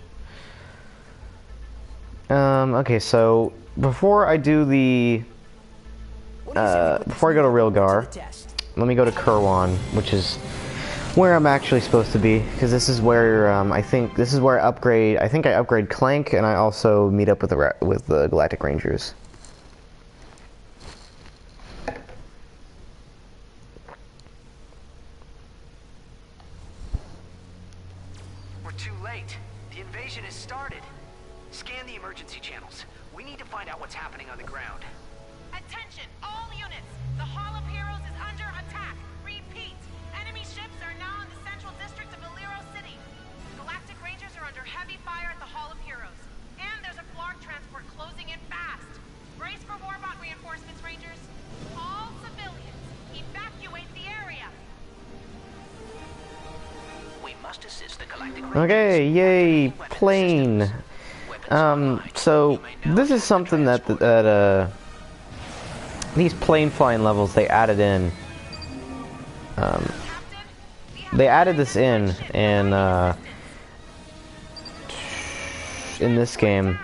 Okay, so before I do the before I go to Rilgar, let me go to Kerwan, which is where I'm actually supposed to be, because this is where I think this is where I upgrade. I think I upgrade Clank, and I also meet up with the Galactic Rangers. We're too late. The invasion has started. Scan the emergency channels. We need to find out what's happening on the ground. Attention, all units! The Hall of Heroes is under attack. Repeat, enemy ships are now in the central district of Illyro City. Galactic Rangers are under heavy fire at the Hall of Heroes. And there's a Flark transport closing in fast. Brace for Warbot reinforcements, Rangers. All civilians, evacuate the area. We must assist the Galactic Rangers. Okay, yay, plane. So this is something that these plane flying levels they added in. They added this in this game.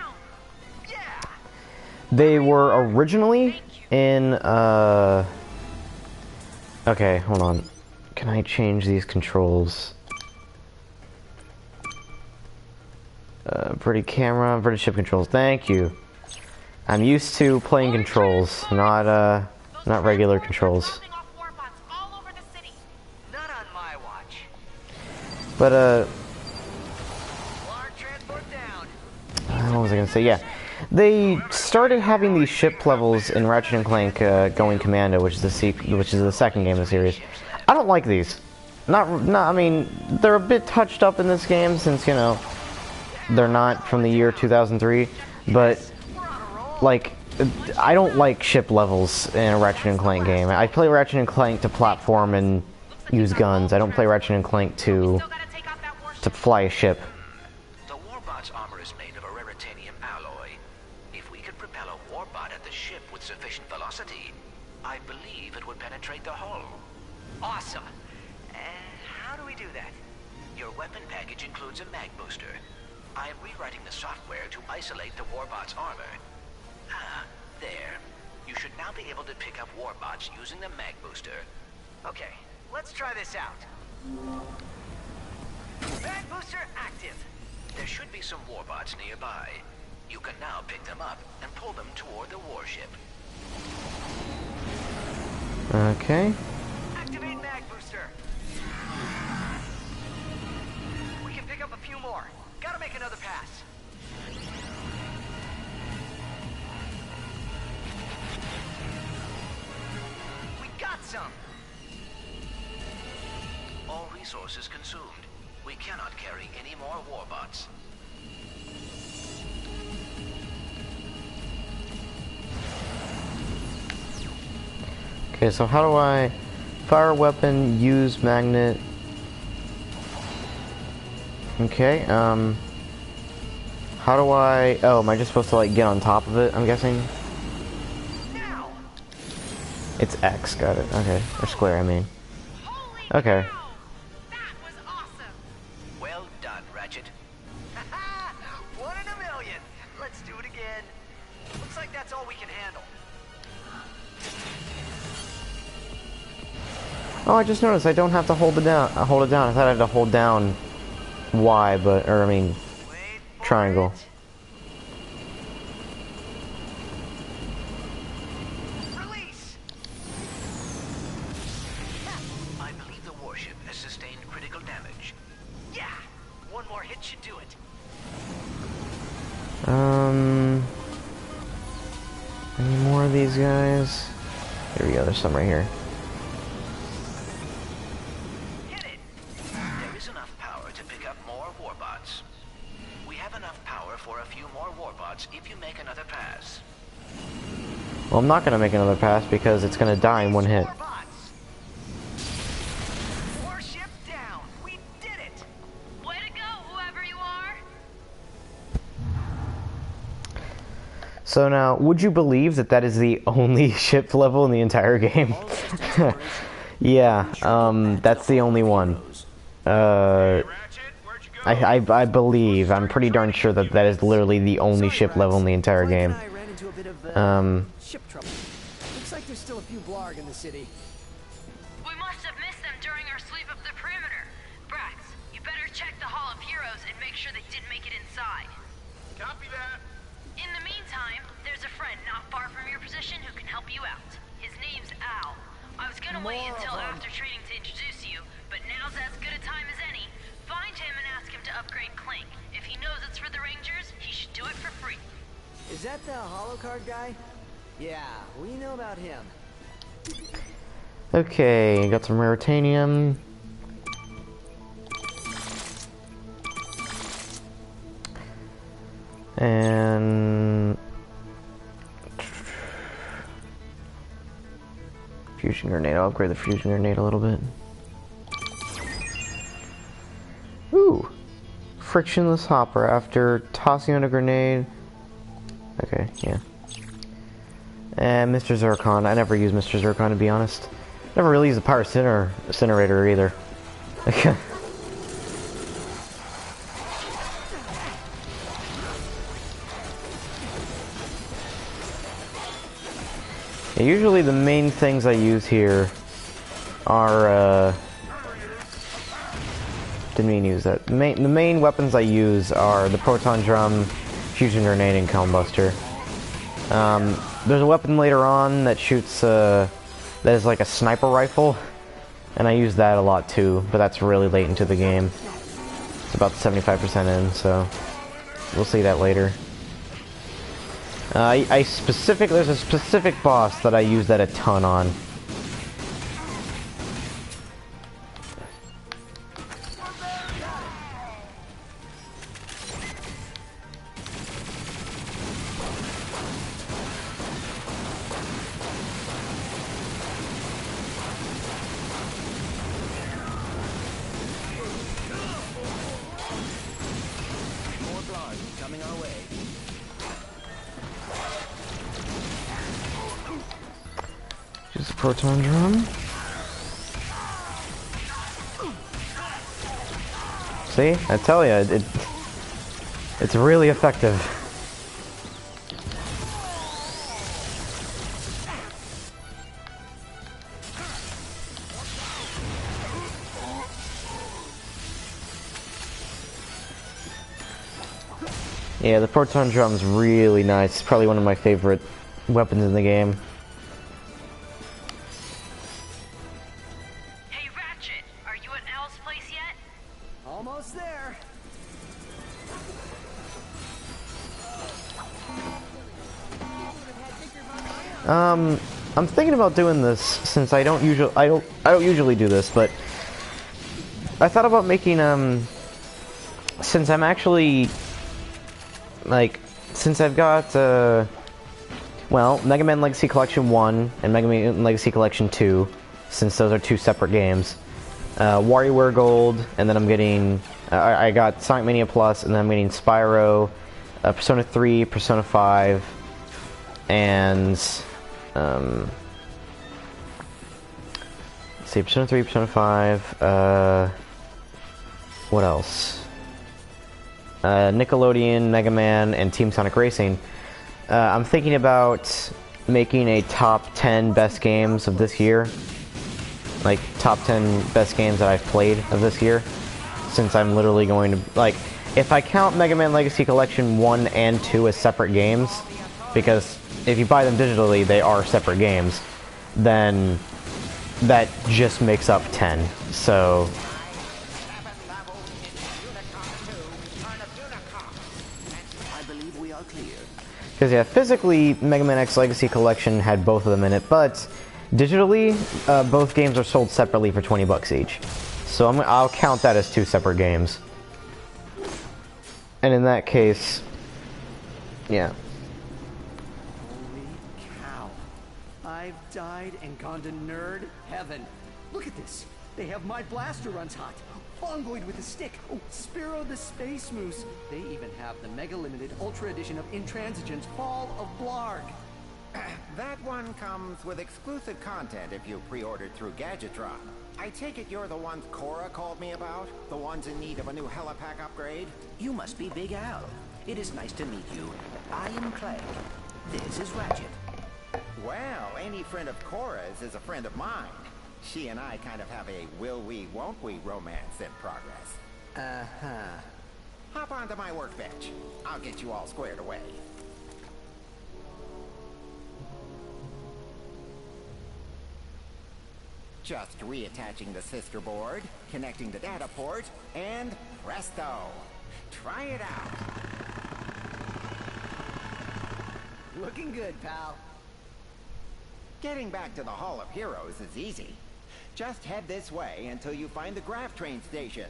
They were originally in okay, hold on. Can I change these controls? Pretty camera, pretty ship controls. Thank you. I'm used to plane controls, not regular controls. Not on my watch. But what was I gonna say? Yeah, they started having these ship levels in Ratchet and Clank Going Commando, which is the second game of the series. I don't like these. I mean, they're a bit touched up in this game since, you know, they're not from the year 2003, but, like, I don't like ship levels in a Ratchet and Clank game. I play Ratchet and Clank to platform and use guns. I don't play Ratchet and Clank to fly a ship. The warbot's armor is made of a raritanium alloy. If we could propel a warbot at the ship with sufficient velocity, I believe it would penetrate the hull. Awesome. How do we do that? Your weapon package includes a mag booster. I am rewriting the software to isolate the warbot's armor. Ah, there. You should now be able to pick up warbots using the mag booster. Okay, let's try this out. Mag booster active. There should be some warbots nearby. You can now pick them up and pull them toward the warship. Okay. Activate mag booster. We can pick up a few more. Gotta make another pass. We got some. All resources consumed. We cannot carry any more warbots. Okay, so how do I fire weapon, use magnet? Okay, how do I, oh, am I just supposed to like get on top of it, I'm guessing? Now. It's X, got it, okay, or square, I mean. Okay. That was awesome. Well done, Ratchet. One in a million. Let's do it again. Looks like that's all we can handle. Oh, I just noticed I don't have to hold it down. I thought I had to hold down Y, or I mean, triangle. Release. I believe the warship has sustained critical damage. Yeah. One more hit should do it. Any more of these guys? Here we go, there's some right here. There is enough power to pick up more warbots. We have enough power for a few more warbots if you make another pass. Well, I'm not gonna make another pass because it's gonna die in one hit. Warship down. We did it. Way to go, whoever you are. So now, would you believe that that is the only ship level in the entire game? Yeah, that's the only one. I believe, I'm pretty darn sure that that is literally the only ship level in the entire game. Ship trouble. Looks like there's still a few blarg in the city. We must have missed them during our sweep of the perimeter. Brax, you better check the Hall of Heroes and make sure they didn't make it inside. Copy that. In the meantime, there's a friend not far from your position who can help you out. His name's Al. I was gonna wait until after training to introduce you, but now's as good a time as any. Find him and ask him to upgrade Clank. If he knows it's for the Rangers, he should do it for free. Is that the holocard guy? Yeah, we know about him. Okay, got some raritanium. And fusion grenade. I'll upgrade the fusion grenade a little bit. Ooh, frictionless hopper after tossing on a grenade. Okay, yeah. And Mr. Zircon. I never use Mr. Zircon, to be honest. Never really used the power incinerator either. Yeah, usually the main things I use here are, didn't mean to use that. The main weapons I use are the proton drum, fusion grenade, and cone buster. There's a weapon later on that shoots, that is like a sniper rifle, and I use that a lot too, but that's really late into the game. It's about 75% in, so we'll see that later. There's a specific boss that I use that a ton on. Coming our way. Just a proton drum. See? I tell you, it's really effective. Yeah, the proton drum's really nice. It's probably one of my favorite weapons in the game. Hey, Ratchet, are you at Al's place yet? Almost there. I'm thinking about doing this since I don't usually do this, but I thought about making since I'm actually since I've got well, Mega Man Legacy Collection 1 and Mega Man Legacy Collection 2, since those are two separate games. WarioWare Gold, and then I'm getting I got Sonic Mania Plus, and then I'm getting Spyro, Persona 3, Persona 5, and let's see, Persona 3, Persona 5, what else? Nickelodeon, Mega Man, and Team Sonic Racing. I'm thinking about making a top 10 best games of this year. Like, top 10 best games that I've played of this year. Since I'm literally going to, like, if I count Mega Man Legacy Collection 1 and 2 as separate games, because if you buy them digitally, they are separate games, then that just makes up 10. So I believe we are clear. because yeah, physically Mega Man X Legacy Collection had both of them in it, but digitally both games are sold separately for $20 each. So I'll count that as two separate games. And in that case, yeah. Holy cow. I've died and gone to nerd heaven. Look at this. They have my blaster runs hot. Bongoid with a stick. Oh, Spiro the Space Moose. They even have the Mega Limited Ultra Edition of Intransigence Fall of Blarg. That one comes with exclusive content if you pre-ordered through Gadgetron. I take it you're the ones Cora called me about? The ones in need of a new helipack upgrade? You must be Big Al. It is nice to meet you. I am Clank. This is Ratchet. Well, any friend of Cora's is a friend of mine. She and I kind of have a will we, won't we romance in progress. Uh-huh. Hop onto my workbench. I'll get you all squared away. Just reattaching the sister board, connecting the data port, and presto! Try it out. Looking good, pal. Getting back to the Hall of Heroes is easy. Just head this way until you find the Graph Train station.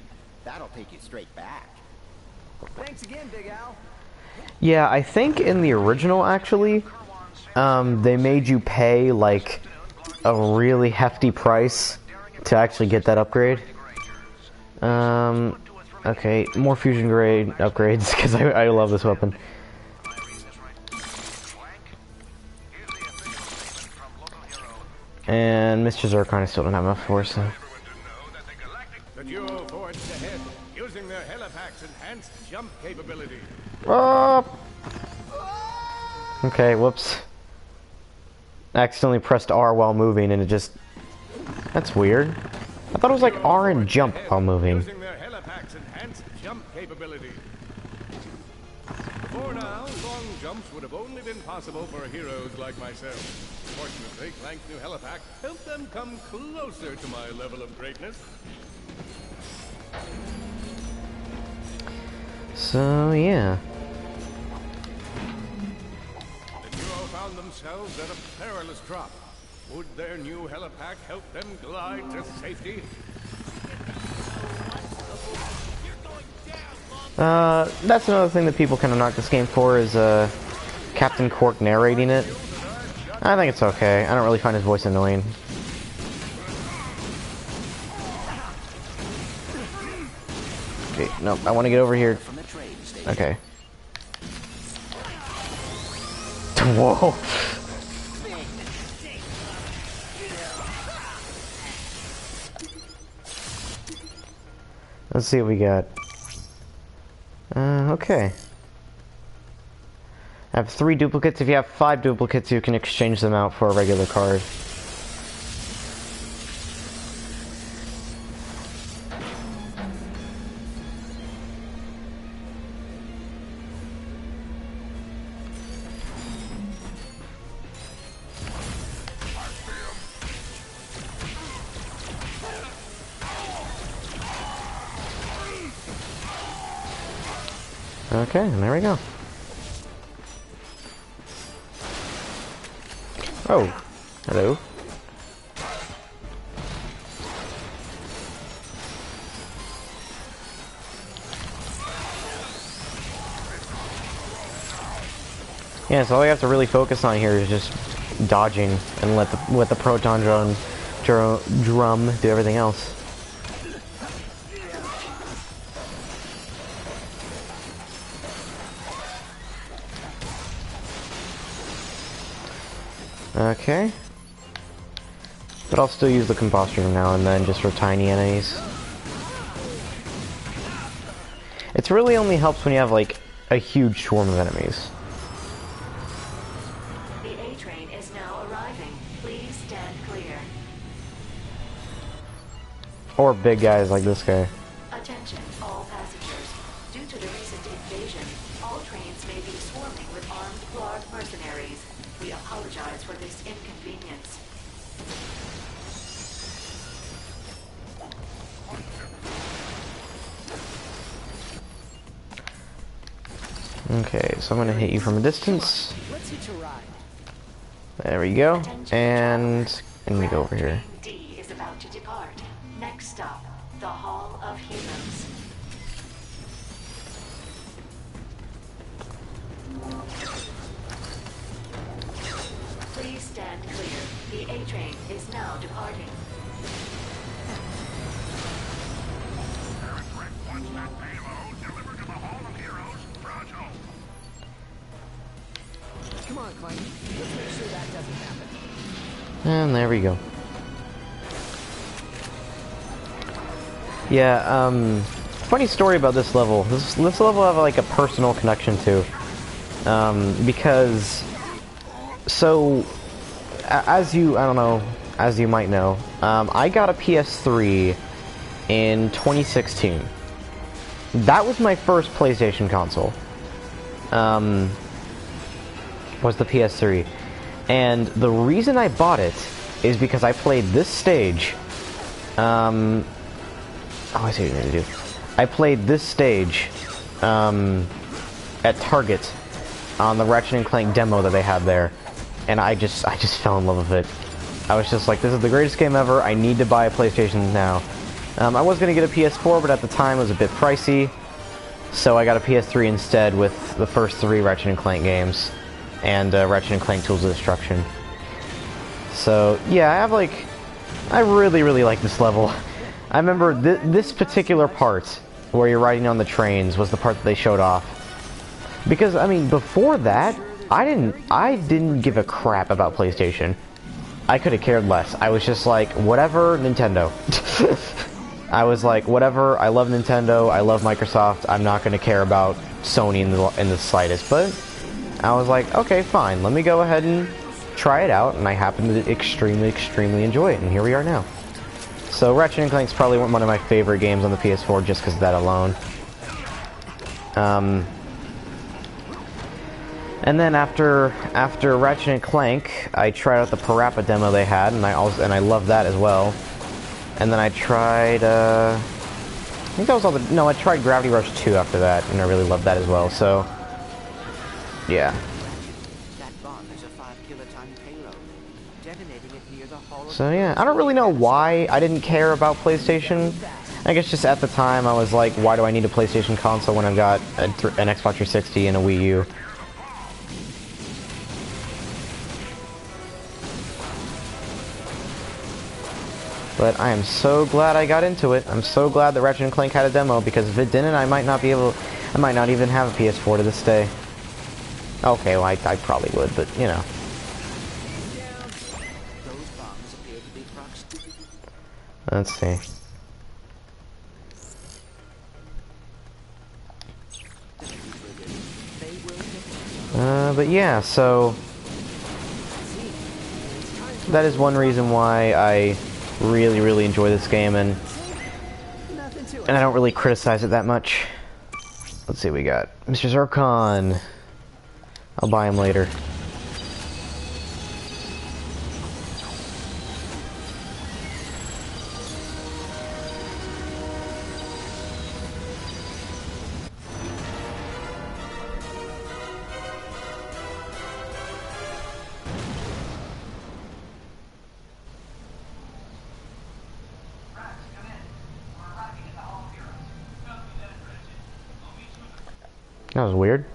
That'll take you straight back. Thanks again, Big Al. Yeah, I think in the original, actually, they made you pay, like, a really hefty price to actually get that upgrade. Okay, more fusion grade upgrades, because I love this weapon. And Mr. Zircon I still don't have enough for, so... The duo forged ahead, using their helipack's enhanced jump capability. Okay, whoops. I accidentally pressed R while moving and it just... That's weird. I thought it was like R and jump while moving. Using their helipack's enhanced jump capability. Before now, long jumps would have only been possible for heroes like myself. Fortunately, Clank's new helipack helped them come closer to my level of greatness. So, yeah. themselves at a perilous drop. Would their new helipack help them glide to safety? That's another thing that people kind of knock this game for is, Captain Cork narrating it. I think it's okay. I don't really find his voice annoying. Okay, nope, I want to get over here. Okay. Whoa. Let's see what we got. Okay. I have 3 duplicates. If you have 5 duplicates, you can exchange them out for a regular card. Okay, and there we go. Oh, hello. Yeah, so all you have to really focus on here is just dodging and let the proton drum do everything else. Okay. But I'll still use the composter now and then just for tiny enemies. It really only helps when you have like a huge swarm of enemies. The A train is now arriving. Please stand clear. Or big guys like this guy. Attention, all passengers. Due to the recent invasion, all trains may be swarming with armed guard mercenaries. We apologize for this inconvenience. Okay, so I'm gonna hit you from a distance. Let's hitch a ride. There we go. And let me go over here. D is about to depart. Next stop, the Hall of Heroes. Please stand clear. The A train is now departing. Come on, Clank. Let's make sure that doesn't happen. And there we go. Yeah, funny story about this level. This level I have like a personal connection to. Because, so, as you might know, I got a PS3 in 2016. That was my first PlayStation console. Was the PS3. And the reason I bought it is because I played this stage. Oh, I see what you need to do. I played this stage at Target on the Ratchet and Clank demo that they had there, and I just fell in love with it. I was just like, this is the greatest game ever. I need to buy a PlayStation now. I was gonna get a PS4, but at the time it was a bit pricey, so I got a PS3 instead with the first 3 Ratchet and Clank games and Ratchet and Clank Tools of Destruction. So yeah, I really like this level. I remember this particular part where you're riding on the trains was the part that they showed off. Because I mean, before that, I didn't give a crap about PlayStation. I could have cared less. I was just like, whatever, Nintendo. I was like, whatever. I love Nintendo. I love Microsoft. I'm not going to care about Sony in the slightest. But I was like, okay, fine. Let me go ahead and try it out. And I happened to extremely enjoy it. And here we are now. So Ratchet and Clank's probably one of my favorite games on the PS4 just because of that alone. And then after Ratchet and Clank, I tried out the Parappa demo they had, and I loved that as well. And then I tried, I think that was all the, no, I tried Gravity Rush 2 after that, and I really loved that as well, so, yeah. That bomb is a 5 kilo So yeah, I don't really know why I didn't care about PlayStation. I guess just at the time I was like, why do I need a PlayStation console when I've got an Xbox 360 and a Wii U? But I am so glad I got into it. I'm so glad that Ratchet and Clank had a demo, because if it didn't, I might not even have a PS4 to this day. Okay, well, I probably would, but you know. Let's see. But yeah, so that is one reason why I really enjoy this game, and I don't really criticize it that much. Let's see what we got. Mr. Zircon. I'll buy him later. That was weird.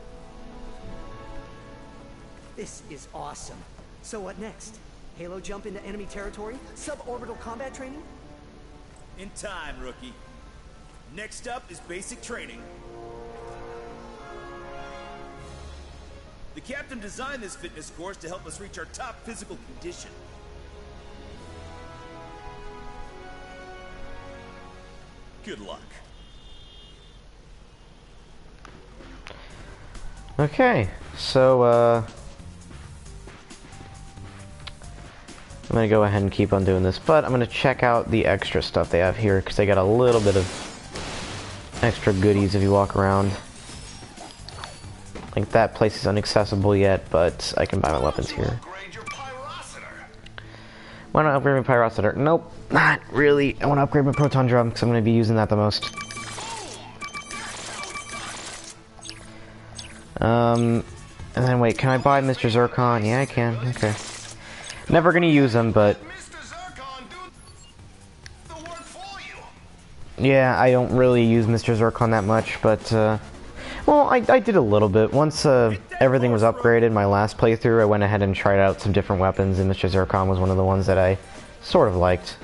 This is awesome. So what next? Halo jump into enemy territory? Suborbital combat training? In time, rookie. Next up is basic training. The captain designed this fitness course to help us reach our top physical condition. Good luck. Okay, so, I'm gonna go ahead and keep on doing this, but I'm gonna check out the extra stuff they have here, because they got a little bit of extra goodies if you walk around. Like, that place is inaccessible yet, but I can buy my weapons here. Why not upgrade my Pyrocitor? Nope, not really. I want to upgrade my Proton Drum, because I'm gonna be using that the most. And then wait, can I buy Mr. Zircon? Yeah, I can. Okay. Never gonna use him, but yeah, I don't really use Mr. Zircon that much, but well, I did a little bit. Once everything was upgraded, my last playthrough, I went ahead and tried out some different weapons, and Mr. Zircon was one of the ones that I sort of liked.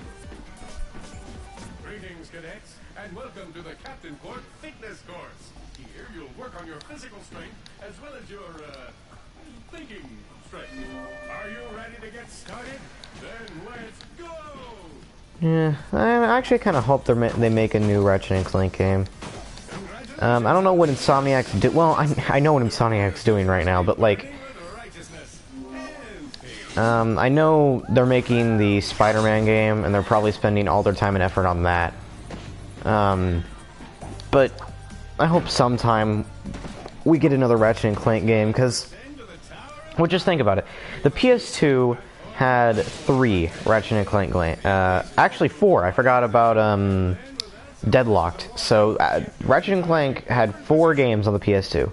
Greetings, cadets, and welcome to the Captain Court Fitness Course. Here you'll work on your physical strength as well as your thinking strength. Are you ready to get started? Then let's go! Yeah, I actually kind of hope they make a new Ratchet and Clank game. I don't know what Insomniac's do. Well, I know what Insomniac's doing right now, but like, I know they're making the Spider-Man game, and they're probably spending all their time and effort on that. But I hope sometime we get another Ratchet and Clank game, because, well, just think about it. The PS2 had 3 Ratchet and Clank actually 4. I forgot about Deadlocked. So Ratchet and Clank had 4 games on the PS2.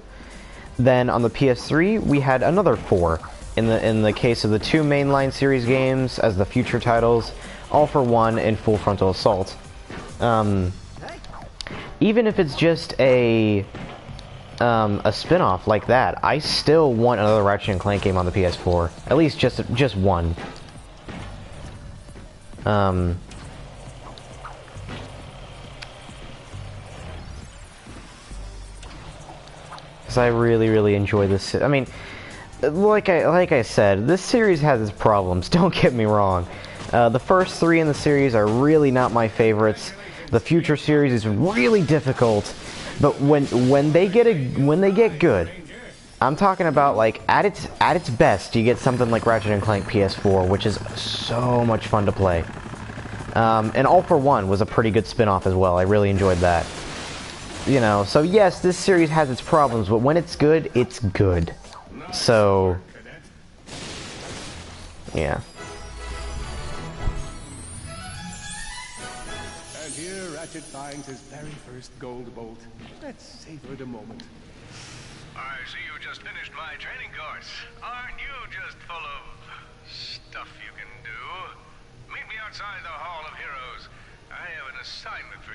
Then on the PS3 we had another 4. In the case of the 2 mainline series games as the future titles, all for 1 in Full Frontal Assault. Even if it's just a spin-off like that, I still want another Ratchet and Clank game on the PS4. At least just one. Because I really enjoy this. I mean, like I said, this series has its problems. Don't get me wrong. The first 3 in the series are really not my favorites. The future series is really difficult. But when they get good, I'm talking about like at its best, you get something like Ratchet and Clank PS4, which is so much fun to play. And All for One was a pretty good spin-off as well. I really enjoyed that. You know, so yes, this series has its problems, but when it's good, it's good. So, yeah. And here Ratchet finds his very first gold bolt. Let's savor the moment. I see you just finished my training course. Aren't you just full of stuff you can do? Meet me outside the Hall of Heroes. I have an assignment for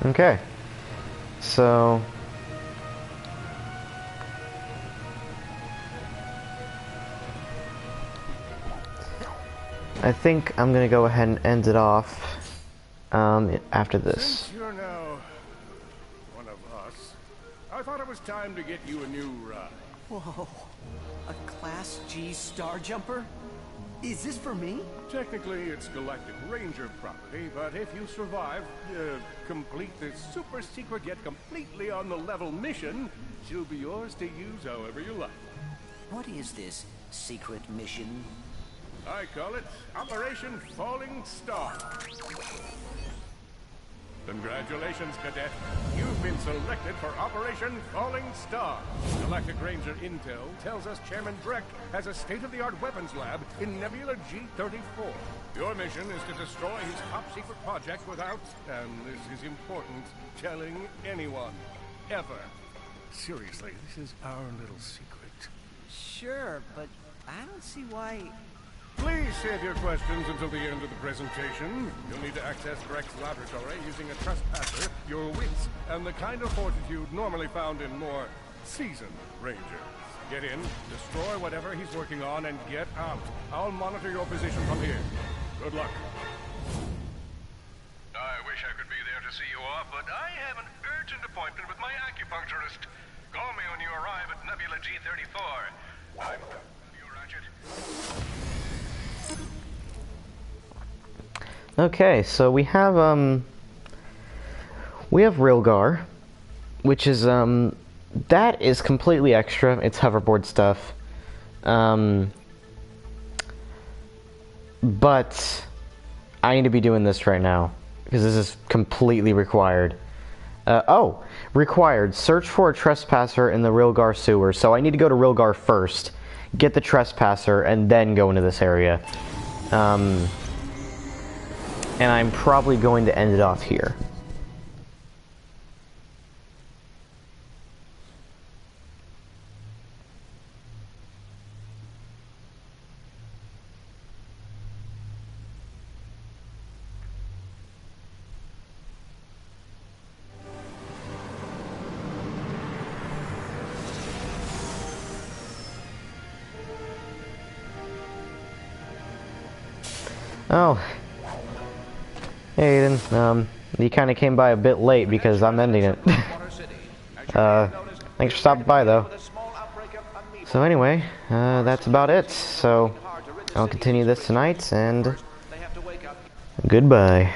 you. Okay. So... I think I'm gonna go ahead and end it off after this. Since you're now one of us, I thought it was time to get you a new ride. Whoa. A Class G Star Jumper? Is this for me? Technically, it's Galactic Ranger property, but if you survive, complete this super secret yet completely on the level mission, she'll be yours to use however you like. What is this secret mission? I call it Operation Falling Star. Congratulations, Cadet. You've been selected for Operation Falling Star. Galactic Ranger Intel tells us Chairman Drek has a state-of-the-art weapons lab in Nebula G-34. Your mission is to destroy his top-secret project without, and this is important, telling anyone. Ever. Seriously, this is our little secret. Sure, but I don't see why... Please save your questions until the end of the presentation. You'll need to access Drek's laboratory using a trespasser, your wits, and the kind of fortitude normally found in more seasoned Rangers. Get in, destroy whatever he's working on, and get out. I'll monitor your position from here. Good luck. I wish I could be there to see you off, but I have an urgent appointment with my acupuncturist. Call me when you arrive at Nebula G-34. I'm you, Ratchet. Okay, so we have Rilgar, which is that is completely extra. It's hoverboard stuff. But I need to be doing this right now because this is completely required. Required. Search for a trespasser in the Rilgar sewer. So I need to go to Rilgar first, get the trespasser, and then go into this area. And I'm probably going to end it off here. Oh. Hey, Aiden. You kind of came by a bit late because I'm ending it. Thanks for stopping by, though. So anyway, that's about it. So I'll continue this tonight, and goodbye.